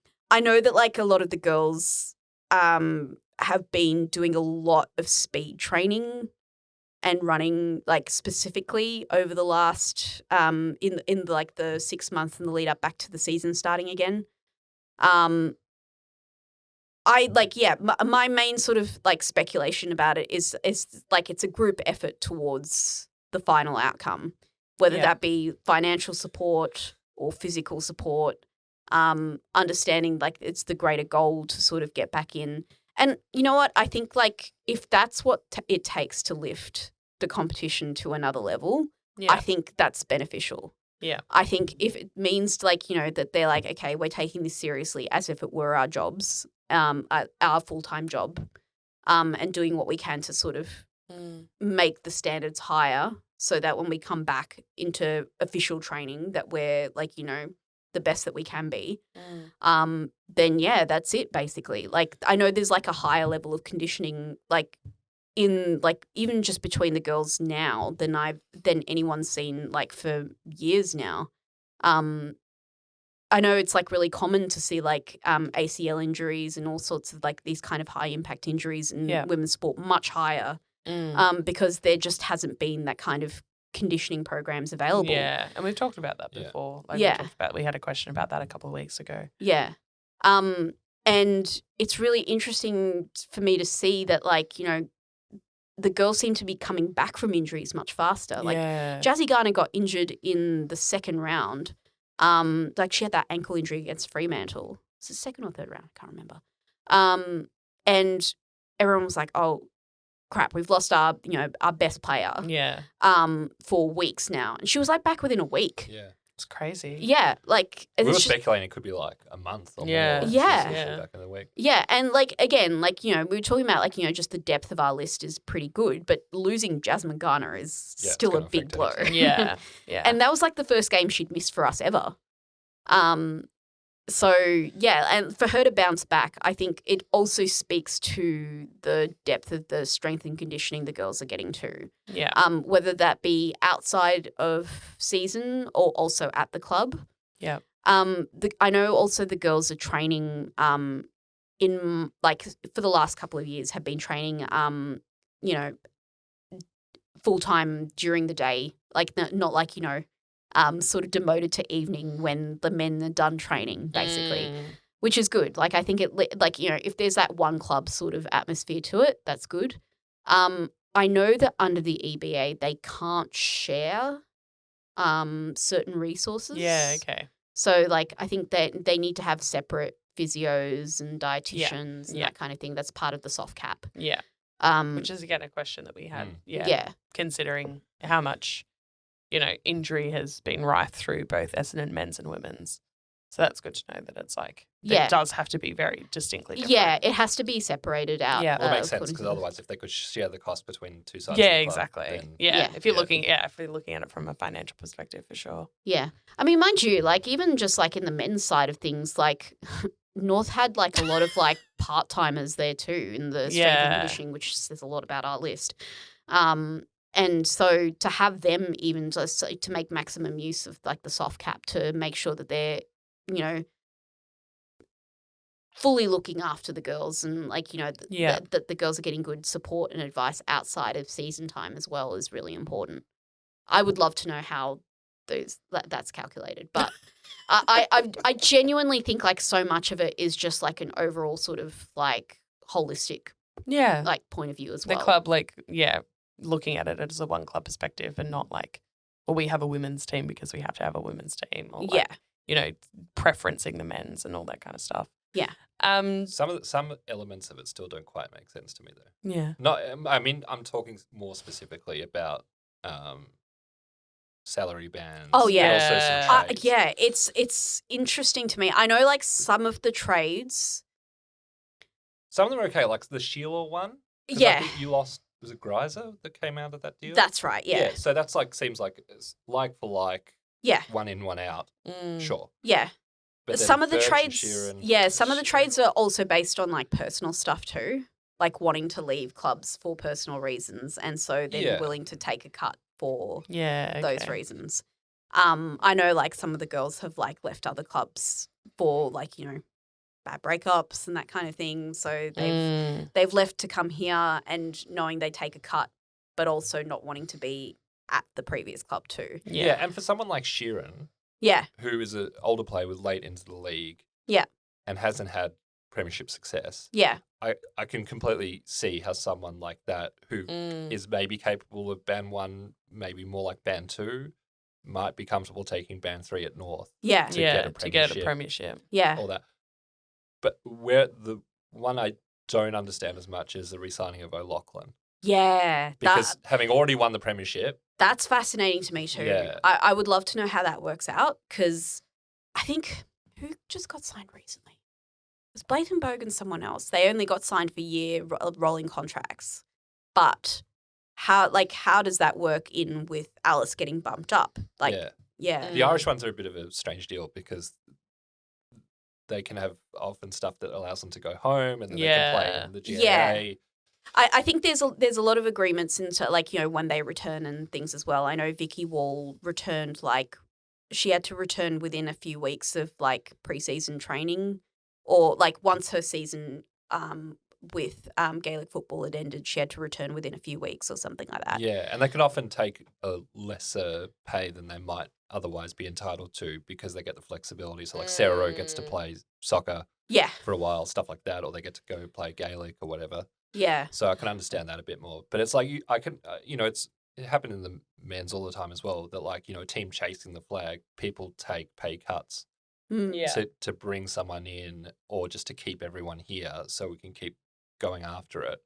know that like a lot of the girls have been doing a lot of speed training and running like specifically over the last in like the 6 months in the lead up back to the season starting again. My main sort of like speculation about it is like it's a group effort towards the final outcome, whether that be financial support or physical support, understanding like it's the greater goal to sort of get back in. And you know what? I think like if that's what it takes to lift the competition to another level, I think that's beneficial. Yeah. I think if it means like, you know, that they're like, okay, we're taking this seriously as if it were our jobs, our full-time job, and doing what we can to sort of make the standards higher so that when we come back into official training that we're like, you know, the best that we can be, then yeah, that's it basically. Like I know there's like a higher level of conditioning like in like even just between the girls now than anyone's seen like for years now. I know it's like really common to see like ACL injuries and all sorts of like these kind of high impact injuries in women's sport much higher because there just hasn't been that kind of conditioning programs available. Yeah, and we've talked about that before. Like we had a question about that a couple of weeks ago. Yeah. And it's really interesting for me to see that like, you know, the girls seem to be coming back from injuries much faster. Like Jazzy Garner got injured in the second round. Like she had that ankle injury against Fremantle. Was it second or third round? I can't remember. And everyone was like, "Oh, crap, we've lost our best player." Yeah. For weeks now, and she was like back within a week. Yeah. It's crazy. Yeah, like we were speculating it could be like a month or more. Yeah. Back in the week. Yeah, and like again, like you know, we were talking about like you know, just the depth of our list is pretty good, but losing Jasmine Garner is still a big blow. Yeah, and that was like the first game she'd missed for us ever. So yeah, and for her to bounce back, I think it also speaks to the depth of the strength and conditioning the girls are getting to. Yeah. Whether that be outside of season or also at the club. Yeah. I know also the girls are training in like for the last couple of years have been training you know, full time during the day, like not like, you know, sort of demoted to evening when the men are done training, basically, which is good. Like, I think like, you know, if there's that one club sort of atmosphere to it, that's good. I know that under the EBA, they can't share certain resources. Yeah, okay. So, like, I think that they need to have separate physios and dietitians and that kind of thing. That's part of the soft cap. Yeah. Which is, again, a question that we had. Yeah. Considering how much, injury has been rife through both Essendon men's and women's. So that's good to know that it's like, it does have to be very distinctly different. Yeah, it has to be separated out. Yeah. Well, it makes sense because otherwise if they could share the cost between two sides Yeah, of the club, exactly. then If you're looking at it from a financial perspective, for sure. Yeah. I mean, mind you, like, even just like in the men's side of things, like North had like a lot of like part-timers there too in the strength and conditioning, which says a lot about our list. And so to have them even just to make maximum use of like the soft cap to make sure that they're, fully looking after the girls and like, that the girls are getting good support and advice outside of season time as well is really important. I would love to know how that's calculated, but I genuinely think like so much of it is just like an overall sort of like holistic like point of view as well. The club, looking at it as a one club perspective and not like, well, we have a women's team because we have to have a women's team or preferencing the men's and all that kind of stuff. Yeah. Some elements of it still don't quite make sense to me though. Yeah. I'm talking more specifically about salary bands. Oh yeah. And also some trades. It's interesting to me. I know like some of the trades. Some of them are okay, like the Sheila one. Yeah. I think you lost. Was it Greiser that came out of that deal? That's right. Yeah. So that's like seems like it's like for like. Yeah. 1 in, 1 out. Sure. Yeah. But some of the Birch and trades, Sheeran, some of the trades are also based on like personal stuff too, like wanting to leave clubs for personal reasons, and so they're willing to take a cut for those reasons. I know like some of the girls have like left other clubs for like bad breakups and that kind of thing, so they've left to come here and knowing they take a cut, but also not wanting to be at the previous club too. Yeah, and for someone like Sheeran. Yeah. Who is an older player with late into the league. Yeah. And hasn't had premiership success. Yeah. I can completely see how someone like that who is maybe capable of band 1, maybe more like band 2, might be comfortable taking band 3 at North. Yeah. To get a premiership. Yeah. All that. But where the one I don't understand as much is the re-signing of O'Loughlin. Yeah. Because having already won the premiership. That's fascinating to me too. Yeah. I would love to know how that works out because I think who just got signed recently? It was Blayton and someone else. They only got signed for year rolling contracts. But how does that work in with Alice getting bumped up? Yeah. The Irish ones are a bit of a strange deal because they can have often stuff that allows them to go home and then they can play in the GAA. Yeah. I think there's a lot of agreements into when they return and things as well. I know Vicky Wall returned she had to return within a few weeks of preseason training, or once her season with Gaelic football had ended, she had to return within a few weeks or something like that. Yeah, and they can often take a lesser pay than they might otherwise be entitled to because they get the flexibility. So Sarah Rowe gets to play soccer for a while, stuff like that, or they get to go play Gaelic or whatever. Yeah. So I can understand that a bit more. But it's like, it happened in the men's all the time as well that a team chasing the flag, people take pay cuts to bring someone in or just to keep everyone here so we can keep going after it.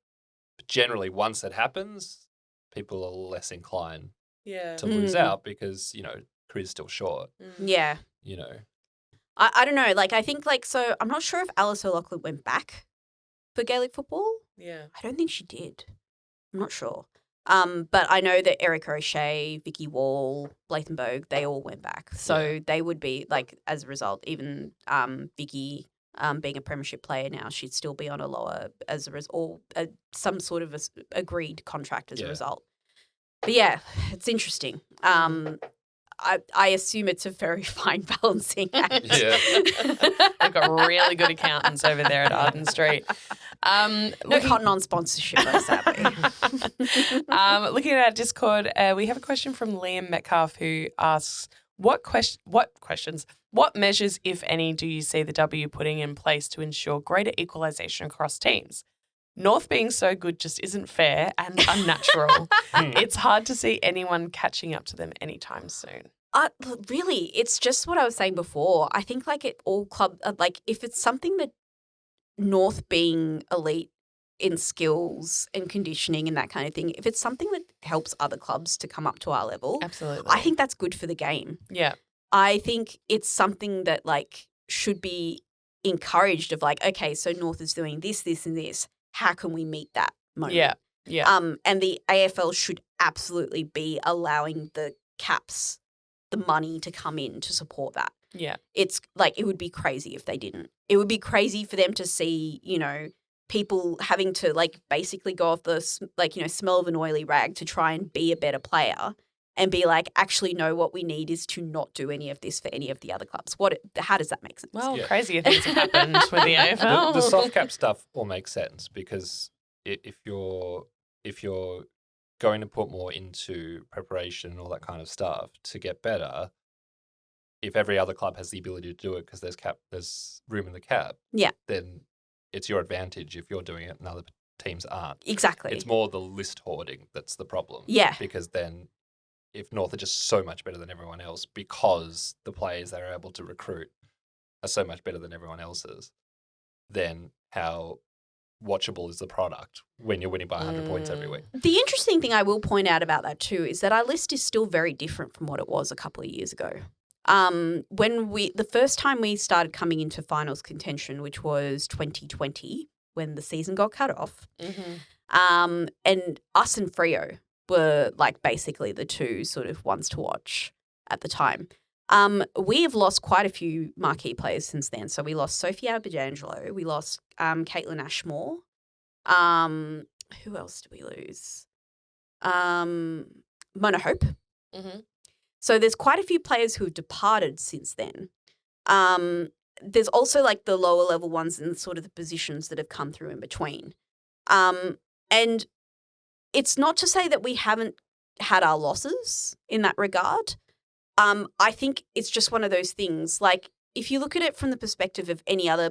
But generally, once it happens, people are less inclined to lose out because, career's still short. Yeah. I don't know. I think so I'm not sure if Alice O'Loughlin went back for Gaelic football. Yeah. I don't think she did. I'm not sure. But I know that Erica O'Shea, Vicky Wall, Blayton they all went back. So they would be, as a result, even Vicky being a premiership player now, she'd still be on a lower, as a result, or some sort of agreed contract as a result. But yeah, it's interesting. I assume it's a very fine balancing act. Yeah. They've got really good accountants over there at Arden Street. No cotton on sponsorship, sadly. Looking at our Discord, we have a question from Liam Metcalf who asks, what measures, if any, do you see the W putting in place to ensure greater equalisation across teams? North being so good just isn't fair and unnatural. It's hard to see anyone catching up to them anytime soon. Really, it's just what I was saying before. I think like it all club like if it's something that North being elite in skills and conditioning and that kind of thing, if it's something that helps other clubs to come up to our level, Absolutely. I think that's good for the game. Yeah. I think it's something that like should be encouraged of like, okay, so North is doing this, this, and this. How can we meet that moment? Yeah. Yeah. And the AFL should absolutely be allowing the caps the money to come in to support that. Yeah. It's like it would be crazy if they didn't. It would be crazy for them to see, people having to like basically go off the like, smell of an oily rag to try and be a better player and be like, actually, no, what we need is to not do any of this for any of the other clubs. How does that make sense? Well, crazier things have happened with the AFL. The soft cap stuff all makes sense because if you're going to put more into preparation and all that kind of stuff to get better, if every other club has the ability to do it because there's room in the cap, then it's your advantage if you're doing it and other teams aren't. Exactly. It's more the list hoarding that's the problem. Yeah. Because then if North are just so much better than everyone else because the players they're able to recruit are so much better than everyone else's, then how watchable is the product when you're winning by 100 points every week? The interesting thing I will point out about that too is that our list is still very different from what it was a couple of years ago. The first time we started coming into finals contention, which was 2020, when the season got cut off, and us and Freo were like basically the two sort of ones to watch at the time. We have lost quite a few marquee players since then. So we lost Sophie Abidangelo. We lost Caitlin Ashmore. Who else did we lose? Mona Hope. Mm-hmm. So there's quite a few players who have departed since then. There's also like the lower level ones and sort of the positions that have come through in between. And it's not to say that we haven't had our losses in that regard. I think it's just one of those things. Like if you look at it from the perspective of any other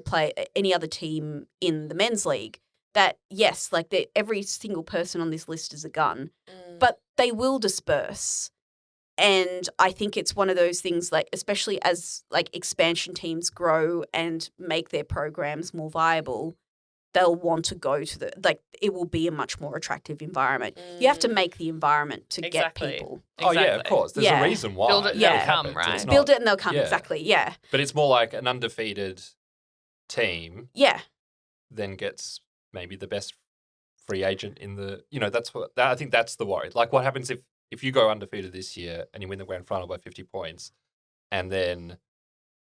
team in the men's league, that yes, like every single person on this list is a gun, but they will disperse. And I think it's one of those things, like especially as like expansion teams grow and make their programs more viable, they'll want to go to it will be a much more attractive environment. You have to make the environment to get people. Oh, yeah, of course. There's a reason why. Build it and they'll come, right? Build it and they'll come, exactly, yeah. But it's more like an undefeated team then gets maybe the best free agent in the, I think that's the worry. Like what happens if you go undefeated this year and you win the grand final by 50 points and then,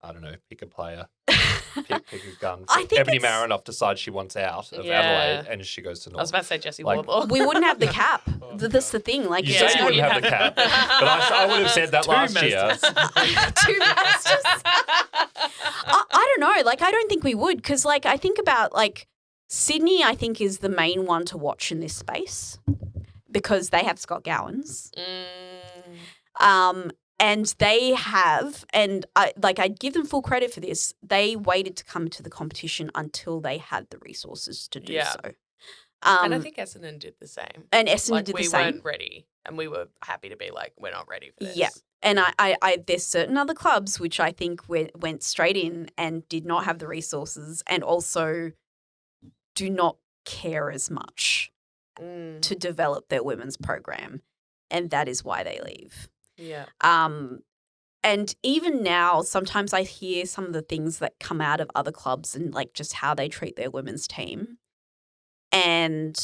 I don't know, pick a player, pick a gun. Ebony Marinoff decides she wants out of Adelaide and she goes to North. I was about to say Jessie Wardlaw. We wouldn't have the cap. That's the thing. Like, you wouldn't have the cap. But I would have said that last year. 2 masters. I don't know. Like, I don't think we would because, like, I think about, like, Sydney, I think, is the main one to watch in this space because they have Scott Gowans. And they have, and I'd give them full credit for this, they waited to come to the competition until they had the resources to do so. And I think Essendon did the same. And Essendon did the same. We weren't ready, and we were happy to be like, we're not ready for this. Yeah. And I there's certain other clubs which I think went straight in and did not have the resources and also do not care as much to develop their women's program. And that is why they leave. Yeah. And even now, sometimes I hear some of the things that come out of other clubs and like just how they treat their women's team. And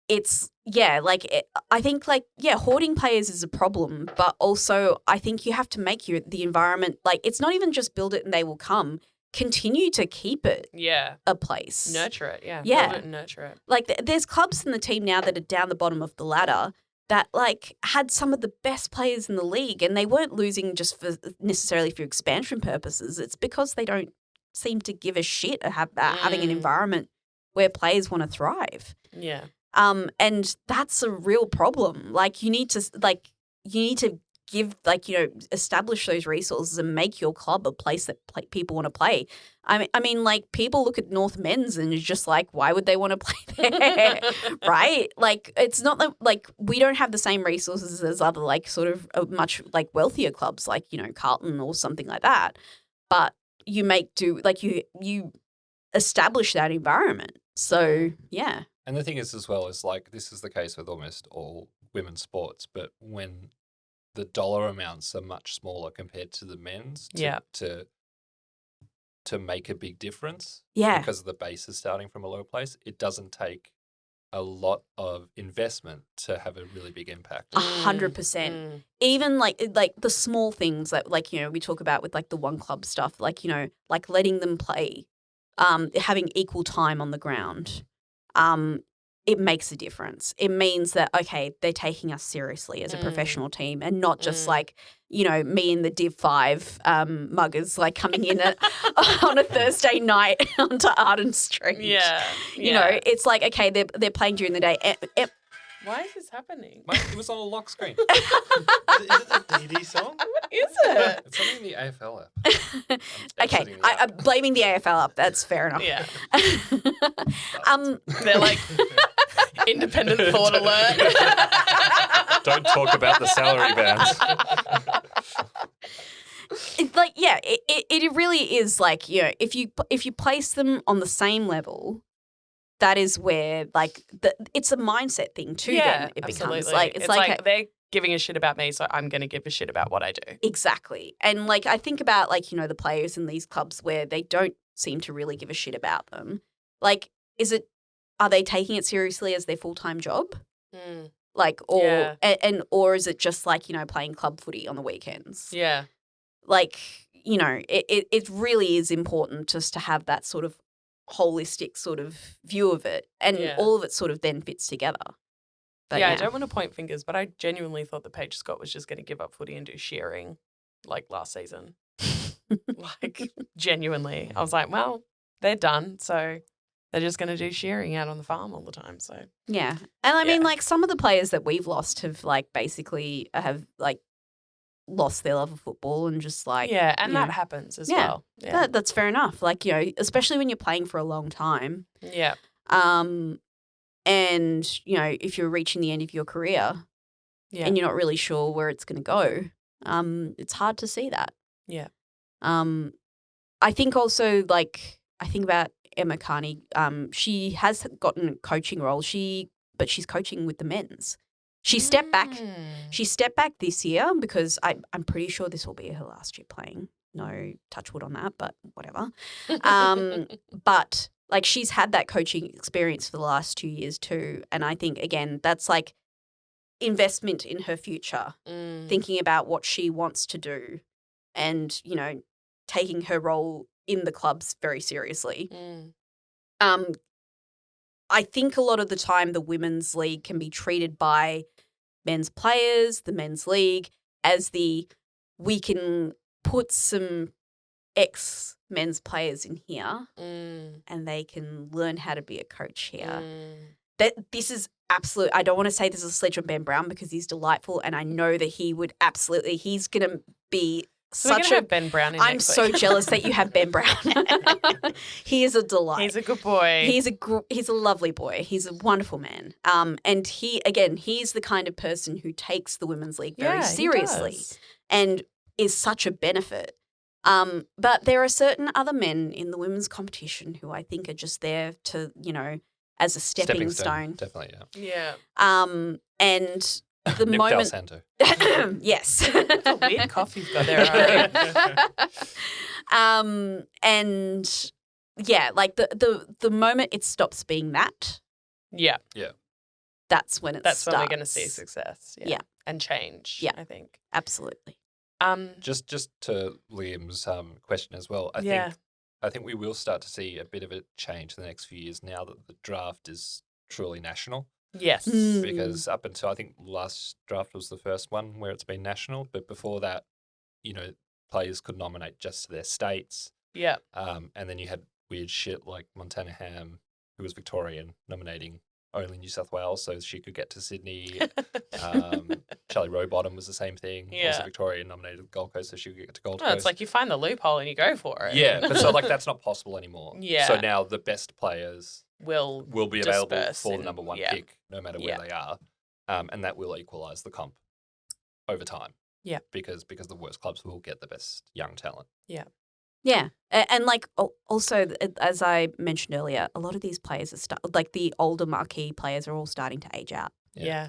it's, I think hoarding players is a problem, but also I think you have to make the environment, like it's not even just build it and they will come. Continue to keep it a place. Nurture it, yeah. Yeah. Build it and nurture it. Like there's clubs in the team now that are down the bottom of the ladder that like had some of the best players in the league and they weren't losing just necessarily for expansion purposes. It's because they don't seem to give a shit about having an environment where players want to thrive. Yeah. And that's a real problem. Like you need to establish those resources and make your club a place that people want to play. I mean, like, people look at North Men's and it's just like, why would they want to play there, right? Like, it's not that, like, we don't have the same resources as other, like, sort of much, like, wealthier clubs, like, Carlton or something like that. But you you establish that environment. So, yeah. And the thing is as well is, like, this is the case with almost all women's sports, but when the dollar amounts are much smaller compared to the men's to make a big difference. Yeah. Because the base is starting from a low place, it doesn't take a lot of investment to have a really big impact. 100%. Even like the small things that, like, we talk about with, like, the one club stuff, like, like letting them play, having equal time on the ground. It makes a difference. It means that, okay, they're taking us seriously as a professional team and not just like, me and the Div 5 muggers, like, coming in on a Thursday night onto Arden Street. Yeah. It's like, okay, they're playing during the day. Why is this happening? Mate, it was on a lock screen. Is it the Dee song? What is it? It's something in the AFL app. Okay, I'm blaming the AFL up. That's fair enough. Yeah. They're like independent thought alert. Don't talk about the salary bands. It's like, yeah, it really is like, if you place them on the same level, that is where, like, it's a mindset thing too. Then it becomes like it's like they're giving a shit about me, so I'm going to give a shit about what I do. Exactly. And, like, I think about, like, the players in these clubs where they don't seem to really give a shit about them. Like, are they taking it seriously as their full-time job? Like, or or is it just like, playing club footy on the weekends? Yeah. Like, it really is important just to have that sort of holistic sort of view of it, and all of it sort of then fits together. But I don't want to point fingers, but I genuinely thought that Paige Scott was just going to give up footy and do shearing like last season. Like, genuinely. I was like, well, they're done, so they're just going to do shearing out on the farm all the time. So yeah. And I mean, like, some of the players that we've lost have, like, basically have, like, lost their love of football and just, like, and that happens as well. Yeah, that's fair enough. Like, especially when you're playing for a long time. Yeah. And, if you're reaching the end of your career and you're not really sure where it's going to go, it's hard to see that. Yeah. I think also, like, I think about Emma Carney. She has gotten a coaching role, but she's coaching with the men's. She stepped back. She stepped back this year because I'm pretty sure this will be her last year playing. No touch wood on that, but whatever. But, like, she's had that coaching experience for the last 2 years too. And I think, again, that's, like, investment in her future, thinking about what she wants to do and, taking her role in the clubs very seriously. I think a lot of the time the women's league can be treated by men's players, the men's league, as we can put some ex-men's players in here and they can learn how to be a coach here. That this is absolute. I don't want to say this is a sledge on Ben Brown because he's delightful and I know that he would absolutely, he's going to be such a Ben Brown in I'm next so week. jealous that you have Ben Brown. He is a delight. He's a good boy. He's a lovely boy. He's a wonderful man. And he's the kind of person who takes the women's league very seriously and is such a benefit. But there are certain other men in the women's competition who I think are just there to, as a stepping stone. Definitely, Yeah. And the Nick moment, Santo. yes. That's a weird cough you've got there. Ari. And yeah, like the moment it stops being that, Yeah. that's when it That's starts. when we're going to see success. Yeah. And change. Yeah. I think. Absolutely. Just to Liam's question as well, I think we will start to see a bit of a change in the next few years now that the draft is truly national. Yes. Because up until I think last draft was the first one where it's been national, but before that, players could nominate just to their states. Yeah. And then you had weird shit like Montana Ham, who was Victorian, nominating only New South Wales, so she could get to Sydney. Charlie Rowbottom was the same thing. Yeah. Also Victoria nominated Gold Coast, so she could get to Gold Oh, Coast. it's like you find the loophole and you go for it. Yeah, but so like that's not possible anymore. Yeah. So now the best players Will be available disperse for the in- number one yeah. pick, no matter where they are, and that will equalise the comp over time. Yeah. Because the worst clubs will get the best young talent. Yeah. And like also, as I mentioned earlier, a lot of these players are like the older marquee players are all starting to age out. Yeah.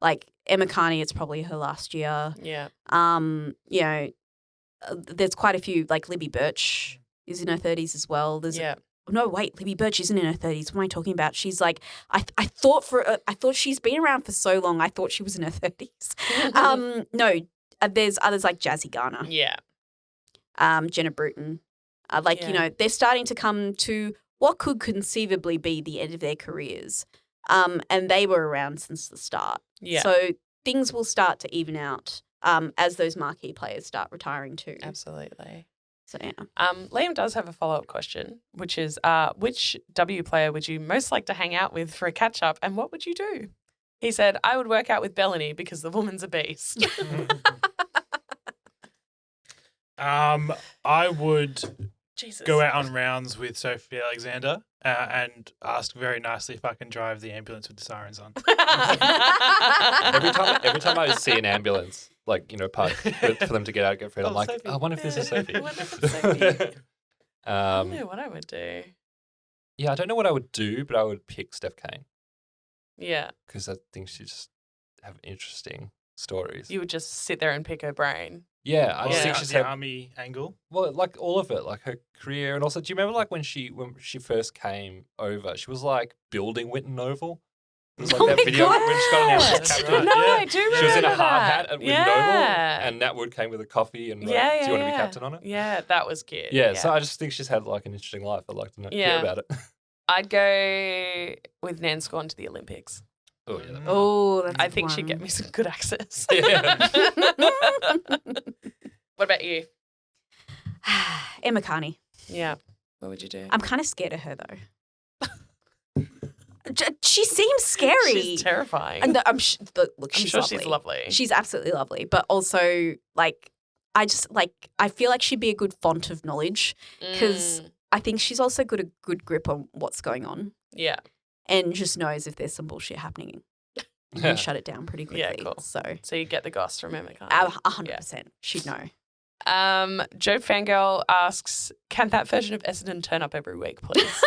Like Emma Carney, it's probably her last year. Yeah. You know, there's quite a few, like Libby Birch is in her 30s as well. There's no, wait, Libby Birch isn't in her 30s. What am I talking about? She's like, I thought she's been around for so long. I thought she was in her 30s. No, there's others like Jazzy Garner. Yeah. Jenna Bruton. You know, they're starting to come to what could conceivably be the end of their careers. And they were around since the start. Yeah. So things will start to even out as those marquee players start retiring too. Absolutely. So yeah. Liam does have a follow-up question, which is, which W player would you most like to hang out with for a catch-up, and what would you do? He said, I would work out with Bellany because the woman's a beast. I would Jesus. go out on rounds with Sophie Alexander and ask very nicely if I can drive the ambulance with the sirens on. Every time I see an ambulance, like, you know, park for them to get out and get food, I'm like, Sophie. I wonder if this is Sophie. I wonder if it's Sophie. I don't know what I would do. Yeah, I don't know what I would do, but I would pick Steph Kane Yeah. because I think she just have interesting stories. You would just sit there and pick her brain. Yeah, I just Yeah. think She's she's the had, army angle. well, like all of it, like her career, and also, do you remember like when she first came over, she was like building Winton Oval. It was like Oh that my video God. when she got announced as That's captain. right. No, Yeah. I do remember She was in a hard that. hat at Winton Oval, and Nat Wood came with a coffee and like, yeah, do you want to be yeah. captain on it? Yeah, that was cute. Yeah, so I just think she's had like an interesting life. I'd like to know, hear about it. I'd go with Nan Scorn to the Olympics. Oh yeah. Oh, that's I think she'd one. get me some good access. Yeah. What about you? Emma Carney. Yeah. What would you do? I'm kind of scared of her though. She seems scary. She's terrifying. And look, I'm she's sure lovely. she's lovely. She's absolutely lovely, but also like I feel like she'd be a good font of knowledge because I think she's also got a good grip on what's going on Yeah. and just knows if there's some bullshit happening. You can shut it down pretty quickly. Yeah, cool. So So you get the goss from Emma Carney. 100%, she'd know. Joe Fangirl asks, can that version of Essendon turn up every week, please?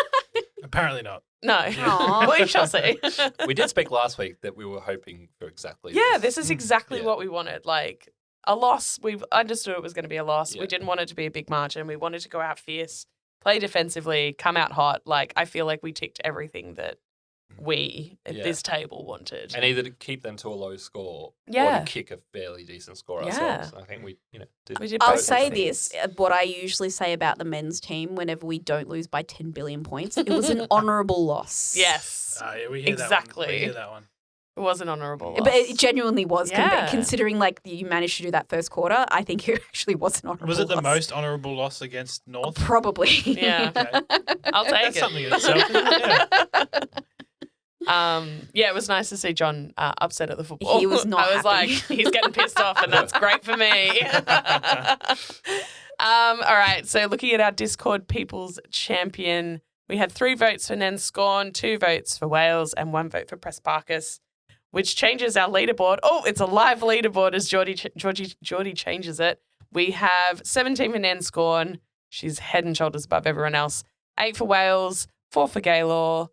Apparently not. No. Aw. We shall see. We did speak last week that we were hoping for exactly Yeah, this is exactly Yeah. what we wanted. Like a loss, we understood it was going to be a loss. Yeah. We didn't want it to be a big margin. We wanted to go out fierce, play defensively, come out hot. Like I feel like we ticked everything that we at Yeah. this table wanted. And either to keep them to a low score or Yeah. to kick a fairly decent score Yeah. ourselves. I think we, did. We did I'll both say those this, things. what I usually say about the men's team whenever we don't lose by 10 billion points, it was an honourable loss. Yes. Yeah, we hear Exactly. that one. We hear that one. It was an honourable But loss. it genuinely was, Yeah. considering like you managed to do that first quarter. I think it actually was an honourable Was it the loss. most honourable loss against North? Probably. Yeah. Okay. I'll take That's it. something in itself. Isn't it? Yeah. Yeah, it was nice to see John upset at the football. He was not I was happy. like, he's getting pissed off, and that's great for me. All right, so looking at our Discord People's Champion, we had 3 votes for Nan Scorn, 2 votes for Wales, and 1 vote for Pressparkus, which changes our leaderboard. Oh, it's a live leaderboard as Jordy changes it. We have 17 for Nan Scorn. She's head and shoulders above everyone else. 8 for Wales, 4 for Gaylor,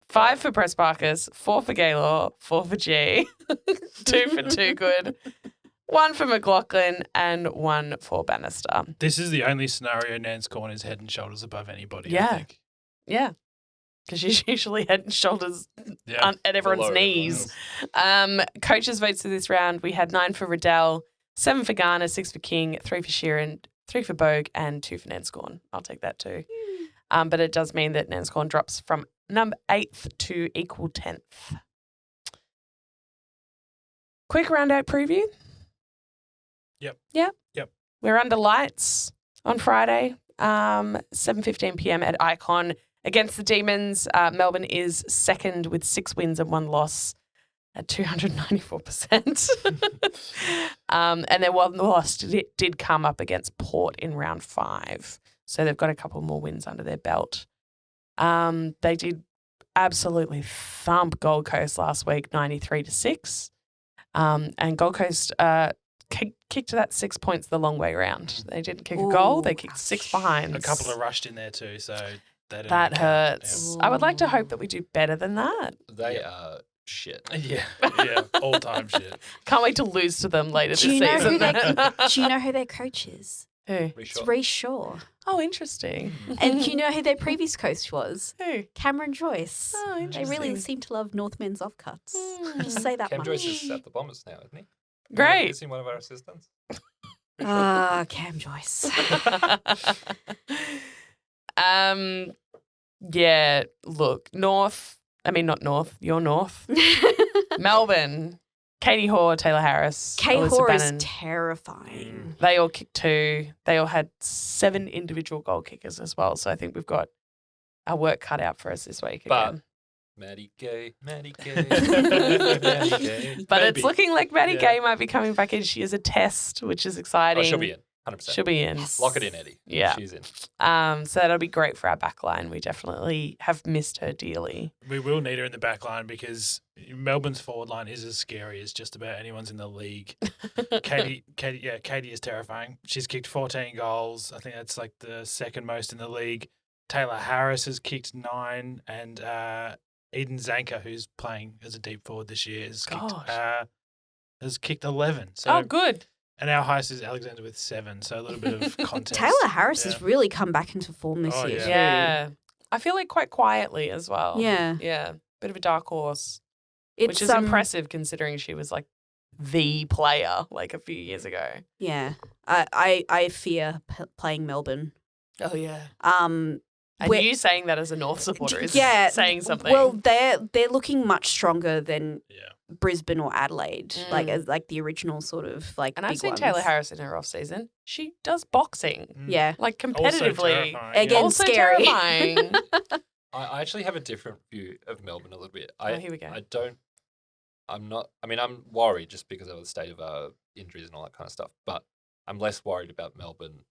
5 for Pressparkus, 4 for Gaylor, 4 for G, 2 for Too Good, 1 for McLaughlin, and 1 for Bannister. This is the only scenario Nan's Corn is head and shoulders above anybody. Yeah. I think. Yeah. Because she's usually head and shoulders Yeah. at everyone's Below knees. Coaches' votes for this round, we had 9 for Riddell, 7 for Garner, 6 for King, 3 for Sheeran, 3 for Bogue, and 2 for Nanscorn. I'll take that too. But it does mean that Nanscorn drops from number 8th to equal 10th. Quick round out preview. Yep. We're under lights on Friday, 7:15 p.m. at Icon. Against the Demons, Melbourne is second with 6 wins and 1 loss at 294%. And their one loss did come up against Port in round 5. So they've got a couple more wins under their belt. They did absolutely thump Gold Coast last week, 93-6. And Gold Coast kicked that 6 points the long way around. They didn't kick a goal. They kicked 6 behinds. A couple are rushed in there too, so that hurts. I would like to hope that we do better than that. They are shit. Yeah, all time shit. Can't wait to lose to them later Do this you know season. do you know who their coach is? Who? It's Reece Shaw. Oh, interesting. And do you know who their previous coach was? Who? Cameron Joyce. Oh, They interesting. really seem to love Northmen's offcuts. Just say that Cam much. Joyce is at the Bombers now, isn't he? Great. Is he one of our assistants? Cam Joyce. Yeah, look, North. I mean, not North. You're North. Melbourne. Katie Hoare, Taylor Harris. Kay Alyssa Hoare is Bannon. terrifying. They all kicked 2. They all had 7 individual goal kickers as well. So I think we've got our work cut out for us this week But- again. Maddie Gay. But Maybe. it's looking like Maddie Yeah. Gay might be coming back in. She is a test, which is exciting. Oh, she'll be in. 100%. She'll be in. Lock it in, Eddie. Yeah. She's in. So that'll be great for our backline. We definitely have missed her dearly. We will need her in the back line because Melbourne's forward line is as scary as just about anyone's in the league. Katie is terrifying. She's kicked 14 goals. I think that's like the second most in the league. Taylor Harris has kicked 9, and Eden Zanker, who's playing as a deep forward this year, has kicked 11. So, Oh, good. and our highest is Alexander with 7. So a little bit of contest. Taylor Harris Yeah. has really come back into form this Oh, year. yeah. too. Yeah. I feel like quite quietly as well. Yeah. Yeah. Bit of a dark horse, It's which is impressive considering she was like the player like a few years ago. Yeah. I fear playing Melbourne. Oh, yeah. And We're- you saying that as a North supporter is yeah, saying something. Well, they're looking much stronger than Yeah. Brisbane or Adelaide, Mm. as the original sort of like. and I've big seen ones. Taylor Harris in her off season. She does boxing, Yeah. like Also competitively. terrifying. Again, Also scary. terrifying. I actually have a different view of Melbourne a little bit. Oh, here we go. I'm worried just because of the state of injuries and all that kind of stuff, but I'm less worried about Melbourne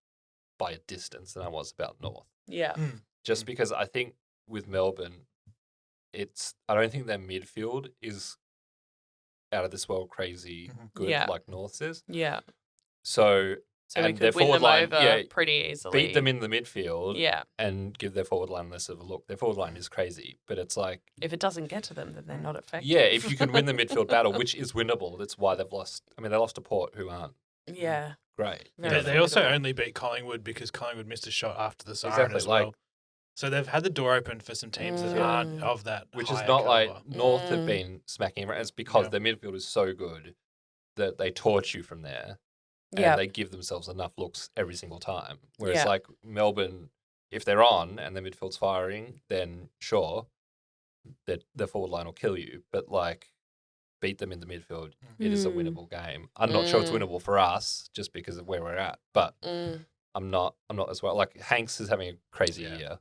by a distance than I was about North. Yeah. Just because I think with Melbourne, I don't think their midfield is out of this world crazy good Yeah. like North's is. Yeah. So, So we and their could win forward them line, over pretty easily. beat them in the midfield Yeah. and give their forward line less of a look. Their forward line is crazy, but it's like, If it doesn't get to them, then they're not effective. yeah, if you can win the midfield battle, which is winnable, that's why they've lost. I mean, they lost to Port, who aren't Yeah. great. Very They also formidable. only beat Collingwood because Collingwood missed a shot after the siren Exactly, as well. like- So they've had the door open for some teams that aren't of that Which is higher not like caliber. North Mm. have been smacking around. It's because Yeah. their midfield is so good that they torch you from there. And Yeah. they give themselves enough looks every single time. Whereas Yeah. like Melbourne, if they're on and their midfield's firing, then sure, their forward line will kill you. But like beat them in the midfield, it is a winnable game. I'm not sure it's winnable for us just because of where we're at. But I'm not as well. Like Hanks is having a crazy year.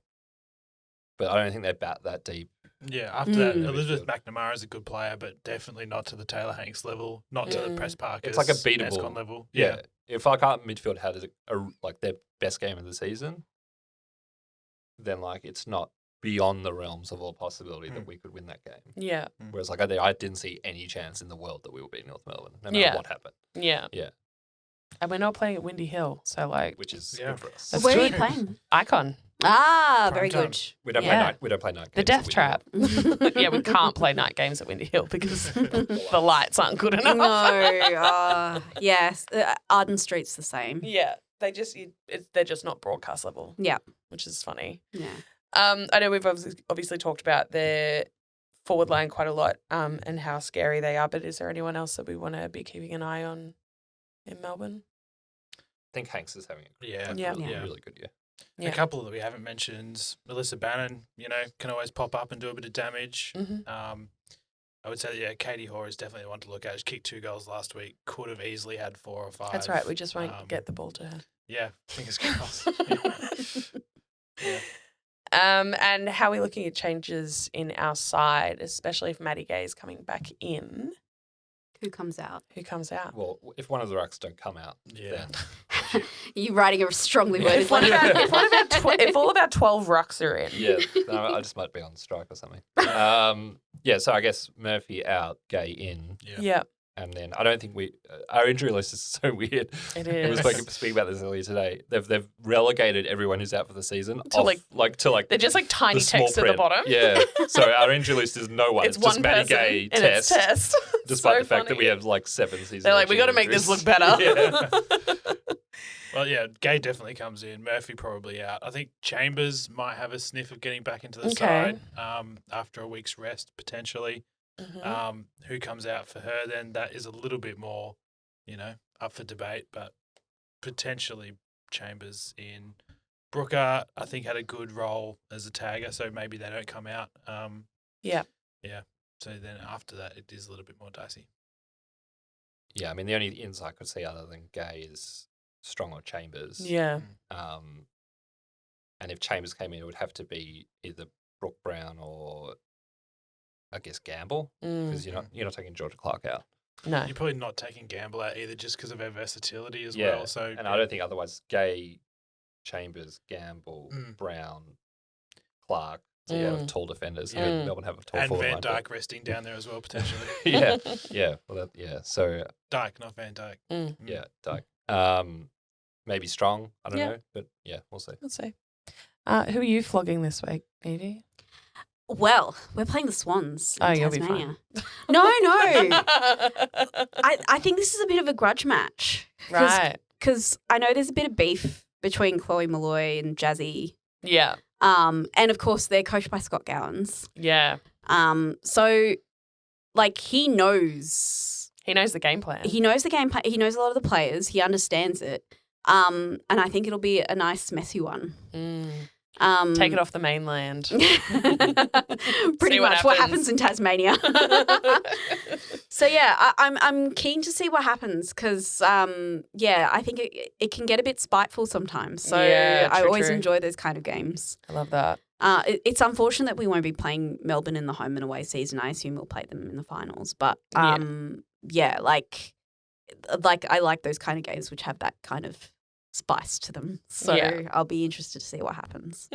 But I don't think they bat that deep. Yeah, after that, Mm. Elizabeth McNamara is a good player, but definitely not to the Taylor Hanks level, not to the Press Parkers. It's like a beatable Escon level. Yeah. If like our midfield had like their best game of the season, then like it's not beyond the realms of all possibility that we could win that game. Yeah. Whereas like I didn't see any chance in the world that we would beat North Melbourne, no matter Yeah. what happened. Yeah. Yeah. And we're not playing at Windy Hill, so like Which is Yeah. good for us. That's Where are you true. playing? Icon, Very Prime good. We don't Yeah. play night the games Death at Windy Trap. Yeah, we can't play night games at Windy Hill because the lights aren't good enough. No. Yes. Arden Street's the same. Yeah, they're just not broadcast level. Yeah. Which is funny. Yeah. I know we've obviously talked about their forward line quite a lot and how scary they are, but is there anyone else that we want to be keeping an eye on in Melbourne? I think Hanks is having a Yeah. Yeah. really good year. Yeah. A couple that we haven't mentioned, Melissa Bannon, can always pop up and do a bit of damage. Mhm. I would say, yeah, Katie Hoare is definitely one to look at. She kicked 2 goals last week. Could have easily had 4 or 5. That's right. We just won't get the ball to her. Yeah, fingers crossed. yeah. And how are we looking at changes in our side, especially if Maddie Gay is coming back in? Who comes out? Who comes out? Well, if one of the rucks don't come out, Yeah. then Are you writing a strongly worded If, one of letter? our, if all of our 12 rucks are in. yeah, no, I just might be on strike or something. Yeah, so I guess Murphy out, Gay in, Yeah, and then I don't think our injury list is so weird. it We were is. speaking about this earlier today. They've relegated everyone who's out for the season To, to They're just like tiny the small text at the print. bottom. Yeah, so our injury list is no one. It's It's just one Maddie person Gay and it's test. test. Despite So the fact that we funny. have like 7 seasons. They're like, we got to make this look better. Yeah. Well, yeah, Gay definitely comes in. Murphy probably out. I think Chambers might have a sniff of getting back into the Okay. side after a week's rest, potentially. Mhm. Who comes out for her, then that is a little bit more, up for debate, but potentially Chambers in. Brooker, I think, had a good role as a tagger, so maybe they don't come out. Yeah. Yeah. So then after that, it is a little bit more dicey. Yeah, I mean, the only ins I could see other than Gay is Strong or Chambers. Yeah. And if Chambers came in, it would have to be either Brooke Brown or, I guess, Gamble, because you're not taking Georgia Clark out. No. You're probably not taking Gamble out either just because of her versatility as Yeah, well. So and I don't think otherwise Gay, Chambers, Gamble, Brown, Clark. So you have tall defenders. Melbourne have a tall and forward Van line, Dyke resting down there as well, potentially. yeah. Well, so Dyke, not Van Dyke. yeah, Dyke. Maybe Strong. I don't know, but yeah, we'll see. Let's see. Who are you flogging this week, Edie? Well, we're playing the Swans in Oh, you'll be Tasmania. No. I think this is a bit of a grudge match. Right. Because I know there's a bit of beef between Chloe Malloy and Jazzy. Yeah. And of course, they're coached by Scott Gowans. Yeah. So, he knows. He knows the game plan. He knows the game plan. He knows a lot of the players. He understands it. And I think it'll be a nice, messy one. Take it off the mainland. Pretty See much what happens in Tasmania. So yeah, I'm keen to see what happens because I think it can get a bit spiteful sometimes. So Yeah, I true, always true. enjoy those kind of games. I love that. It's unfortunate that we won't be playing Melbourne in the home and away season. I assume we'll play them in the finals, but I like those kind of games which have that kind of spice to them. So Yeah. I'll be interested to see what happens.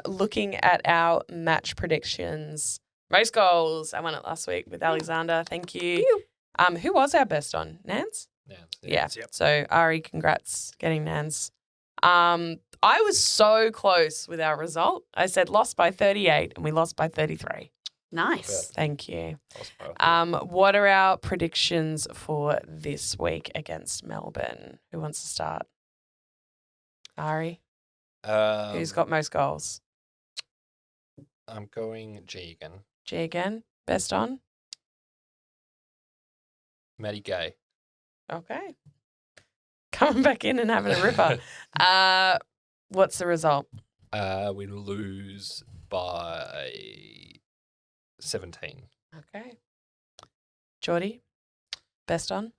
Looking at our match predictions, most goals. I won it last week with Alexander. Thank you. Who was our best on? Nance? Yeah. Yep. So Ari, congrats getting Nance. I was so close with our result. I said lost by 38 and we lost by 33. Nice. Thank you. Also, What are our predictions for this week against Melbourne? Who wants to start? Ari? Who's got most goals? I'm going G again. G again. Best on? Maddie Gay. Okay. Coming back in and having a ripper. What's the result? We lose by 17. Okay. Jordy? Best on?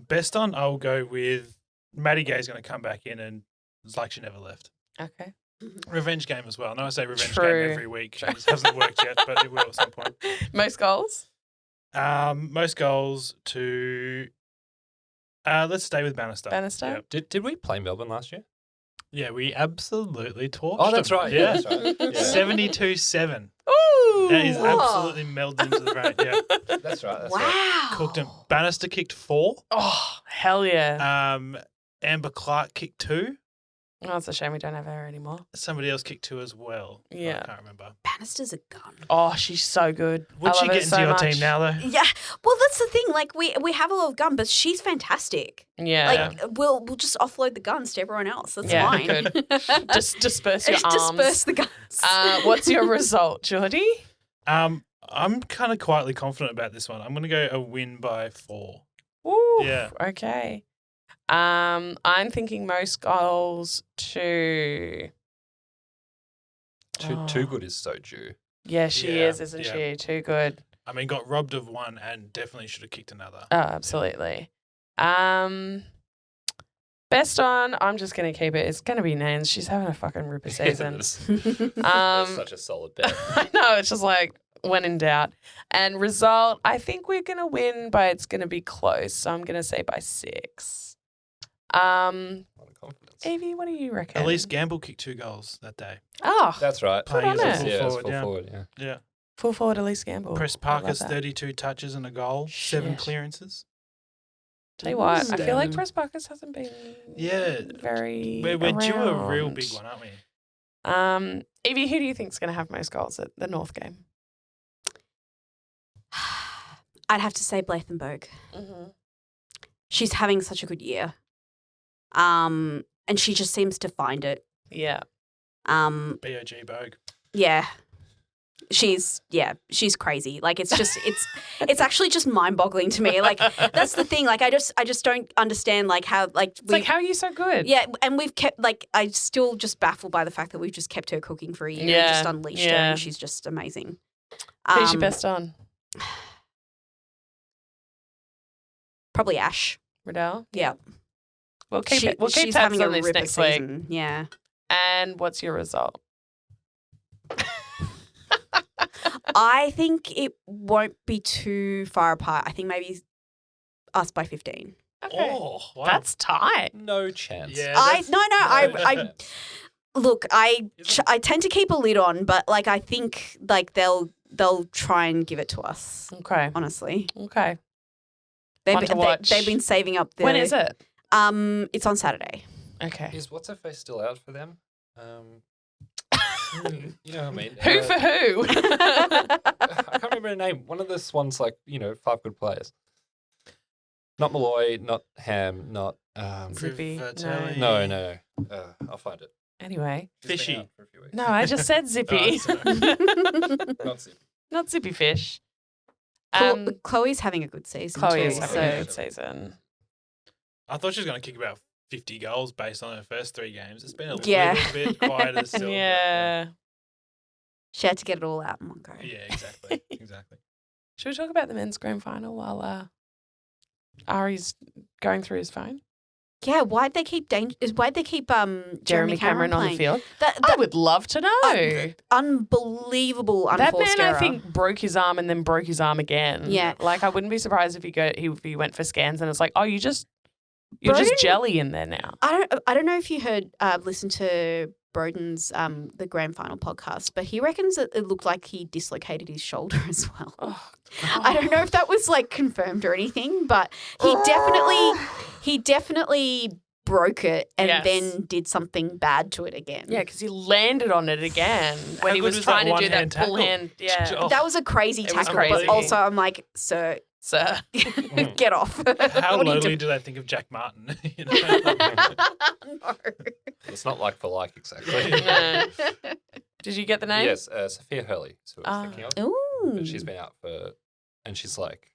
Best on, I'll go with Maddie Gay's going to come back in and it's like she never left. Okay. Revenge game as well. I know I say revenge True. game every week. It hasn't worked yet, but it will at some point. Most goals? Most goals to let's stay with Bannister. Bannister? Did we play Melbourne last year? Yeah, we absolutely torched Oh, that's them. right. Yeah. That's right. Yeah. 72-7. Ooh! That is Whoa. absolutely melded into the brain. Yeah. That's right. That's right. Wow. Cooked him. Bannister kicked 4. Oh, hell yeah. Amber Clark kicked 2. Oh, it's a shame we don't have her anymore. Somebody else kicked 2 as well. Yeah. I can't remember. Bannister's a gun. Oh, she's so good. Would I she love her get into so your much. team now, though? Yeah. Well, that's the thing. We have a lot of gun, but she's fantastic. Yeah. We'll just offload the guns to everyone else. That's Yeah, fine. good. Just disperse your arms. Disperse the guns. What's your result, Jordy? I'm kind of quietly confident about this one. I'm going to go a win by 4. Ooh, Yeah. Okay. I'm thinking most goals to. Too good is so due. Yeah, she Yeah, is, isn't yeah. she? Too good. I mean, got robbed of one and definitely should have kicked another. Oh, absolutely. Best on, I'm just going to keep it. It's going to be Nains. She's having a fucking ripper season. It's Um, such a solid bet. I know. It's just like when in doubt. And result, I think we're going to win, but it's going to be close. So I'm going to say by 6. A lot of confidence. Evie, what do you reckon? Elise Gamble kicked 2 goals that day. Oh, That's right. Good on her. Yeah, it's Forward, full yeah. forward, yeah. Yeah. full forward Elise Gamble. Press I love Parker's that. 32 touches and a goal, 7 Shit. clearances. Tell you what, I feel like Damn. Press Parkers hasn't been very We're due a real around. big one, aren't we? Evie, who do you think's going to have most goals at the North game? I'd have to say Blythenberg. Mm-hmm. She's having such a good year. And she just seems to find it. Yeah. BOG Bogue. Yeah. She's crazy. Like it's actually just mind-boggling to me. Like that's the thing. Like I just don't understand like how like It's like, how are you so good? yeah, and we've kept like I'm still just baffled by the fact that we've just kept her cooking for a year Yeah, and just unleashed her yeah. and she's just amazing. Who's your best on? Probably Ash. Riddell? Yeah. We'll keep She's tabs having on a this ripper next week. season. Yeah. And what's your result? I think it won't be too far apart. I think maybe us by 15. Okay. Oh, wow. That's tight. No chance. Yeah, I look, I tend to keep a lid on, but like I think like they'll try and give it to us. Okay. Honestly, Okay. they've One to watch. been saving up. When is it? It's on Saturday. Okay. Is what's her face still out for them? You know what I mean? Who for who? I can't remember her name. One of the Swans, like 5 good players. Not Malloy, not Ham, not Zippy. Fratelli. No. I'll find it. Anyway. She's been Fishy. out for a few weeks. No, I just said Zippy. Not Zippy. Not Zippy Fish. Chloe's having a good season. Chloe too, is having so a good season. I thought she was going to kick about 50 goals based on her first 3 games. It's been a Yeah. little bit quieter still. but, Yeah. she had to get it all out in one go. Yeah, exactly. Exactly. Should we talk about the men's grand final while Ari's going through his phone? Yeah, why'd they keep Jeremy Cameron on the playing? field. That, I would love to know. unbelievable That unforced man, error. I think, broke his arm and then broke his arm again. Yeah. Like, I wouldn't be surprised if he went for scans and it's like, oh, you're just Broden- jelly in there now. I don't know if you heard listened to Broden's the grand final podcast, but he reckons that it looked like he dislocated his shoulder as well. Oh, I don't know if that was like confirmed or anything, but he definitely broke it and Yes. then did something bad to it again. Yeah, because he landed on it again when How he good was was trying that to do that one-hand full tackle? hand. Yeah. Oh, That was a crazy It was tackle, crazy. but also I'm like, sir, So, get off. How What are you lowly doing? do they think of Jack Martin? You know? No. It's not like for like exactly. no. Did you get the name? Yes, Sophia Hurley is who I was thinking of. Ooh. But she's been out and she's like,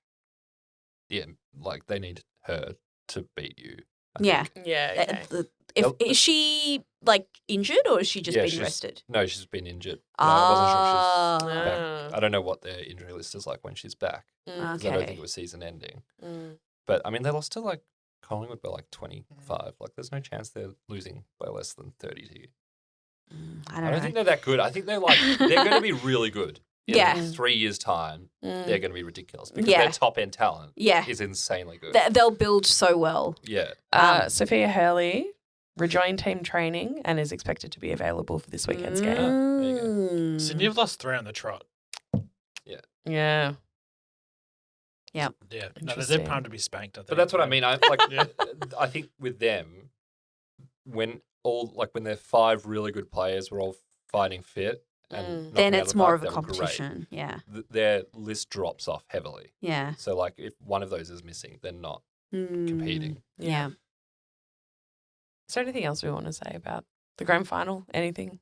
like they need her to beat you. I Yeah. think. Yeah. Okay. Is she like injured or has she just Yeah, been she's- rested? No, she's been injured. No, I wasn't sure if she's Ah. back. I don't know what their injury list is like when she's back. Mm. 'Cause I don't Okay. think it was season ending. Mm. But I mean, they lost to like Collingwood by like 25. Like, there's no chance they're losing by less than 30 to you. I I don't don't know. think they're that good. I think they're going to be really good. In Yeah. 3 years' time, Mm. they're going to be ridiculous because Yeah. their top end talent Yeah. is insanely good. They'll build so well. Yeah. Sophia Hurley rejoined team training and is expected to be available for this weekend's game. There you go. Mm. Sydney have lost 3 on the trot. Yeah. Yeah. No, they're Interesting. primed to be spanked, I think. But that's what I mean. Yeah. I think with them, when their 5 really good players were all fighting fit, and knocking Then out it's the more park, of a they were great. competition. Yeah. Their list drops off heavily. Yeah. So, like, if one of those is missing, they're not competing. Yeah. Is there anything else we want to say about the grand final? Anything?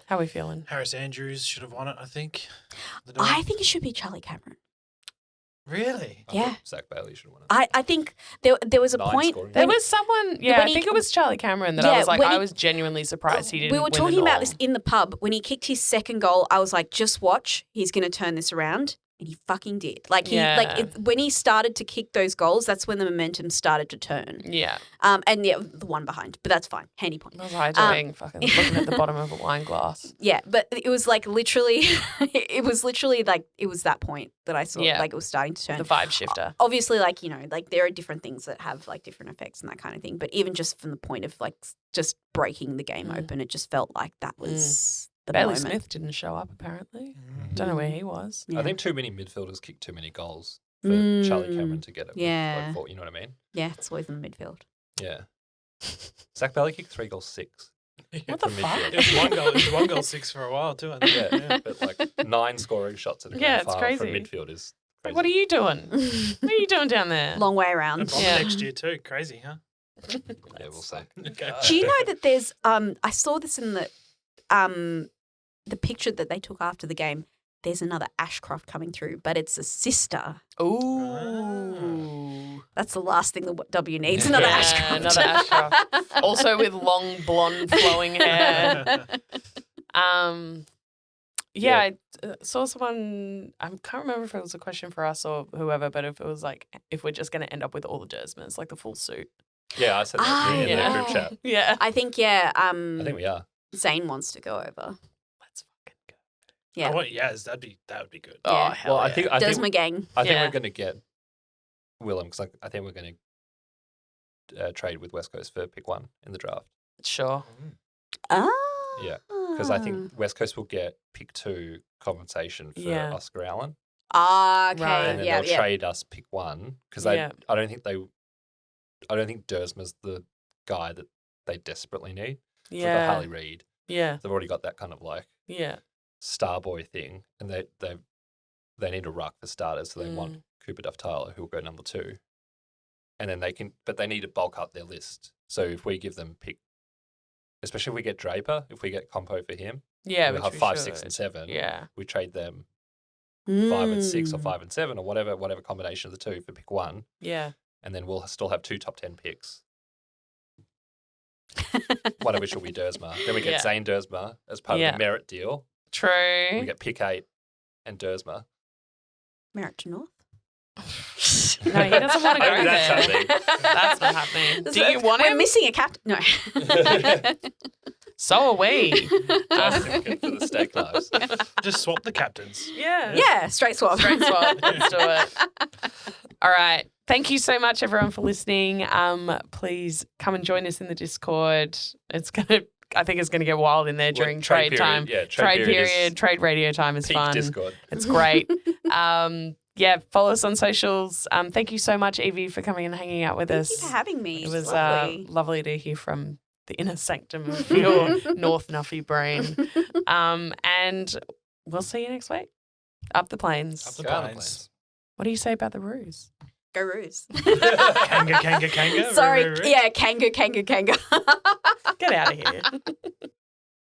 How are we feeling? Harris Andrews should have won it, I think. I think it should be Charlie Cameron. Really? I Yeah. thought Zach Bailey should have won it. I think there was a 9 point. scoring. There when- was someone, when I he- think it was Charlie Cameron that Yeah, I was like, when I he- was genuinely surprised he didn't We were win the talking about Norm. this in the pub when he kicked his second goal. I was like, just watch, he's going to turn this around. And he fucking did. Like Yeah. when he started to kick those goals, that's when the momentum started to turn. Yeah. And yeah, the one behind, but that's fine. Handy point. What was I doing? Fucking looking at the bottom of a wine glass. Yeah, but it was like literally, it was that point that I saw like it was starting to turn. The vibe shifter. Obviously, like, you know, like there are different things that have like different effects and that kind of thing. But even just from the point of like just breaking the game open, it just felt like that was the Bailey moment. Smith didn't show up apparently. Don't know where he was. Yeah. I think too many midfielders kick too many goals for Charlie Cameron to get it. Yeah. With, like, you know what I mean? Yeah, it's always in the midfield. Yeah. Zach Bailey kicked 3 goals 6. What the from fuck? midfield. It was one goal 6 for a while too. I think. Yeah, but like 9 scoring shots in a Yeah, grand it's final from crazy. midfield is crazy. What are you doing? What are you doing down there? Long way And around. Bond Yeah. next year too. Crazy, huh? Yeah, we'll see. Okay. Do you know that there's I saw this in the picture that they took after the game. There's another Ashcroft coming through, but it's a sister. Ooh. That's the last thing the W needs. Another Ashcroft. Another Ashcroft. Also with long blonde flowing hair. Yeah, I saw someone, I can't remember if it was a question for us or whoever, but if it was like, if we're just going to end up with all the Dersmans, like the full suit. Yeah, I said that in yeah. the group chat. Yeah. I think I think we are. Zane wants to go over. Let's fucking go. Yeah. I want Yaz. That would be good. Oh, Yeah. hell Well, yeah. I think Desma gang. Yeah. we're going to get Willem because I think we're going to trade with West Coast for pick 1 in the draft. Sure. Ah. Yeah, because I think West Coast will get pick 2 compensation for Yeah. Oscar Allen, Ah, okay. Right. and then yeah, they'll yeah. trade us pick 1 because Yeah. I don't think Dersma's the guy that they desperately need. So they've got Yeah. Harley Reid. Yeah. They've already got that kind of like Yeah. star boy thing, and they need a ruck for starters, so they want Cooper Duff Tyler, who will go number 2, and then but they need to bulk up their list. So if we give them pick, especially if we get Draper, if we get compo for him, Yeah. we'll which have we 5, should. 6, and 7. Yeah. We trade them 5 and 6 or Mm. 5 and 7 or whatever combination of the 2 for pick 1, Yeah. and then we'll still have 2 top 10 picks. One of which will be Dersma. Then we get Yeah. Zane Dersma as part of Yeah. the merit deal. True. We get pick 8 and Dersma. Merit to North. No, he doesn't want to go Maybe that's there. happening. That's not happening. Do you want We're him? missing a captain. No. So are we. Certificate for the steak knives. Just swap the captains. Yeah. Yeah, straight swap. Straight swap. Let's do it. All right. Thank you so much, everyone, for listening. Please come and join us in the Discord. I think it's gonna get wild in there during trade period. time. Yeah, Trade period, is trade radio time is peak fun. Discord. It's great. Yeah, follow us on socials. Thank you so much, Evie, for coming and hanging out with Thank us. you for having me. It was lovely. lovely to hear from the inner sanctum of your North Nuffie brain. And we'll see you next week. Up the plains. Up the Go on, plains. What do you say about the Roos? Go Roos. Kanga. Sorry. Roo, roo, roo. Yeah, Kanga. Get out of here.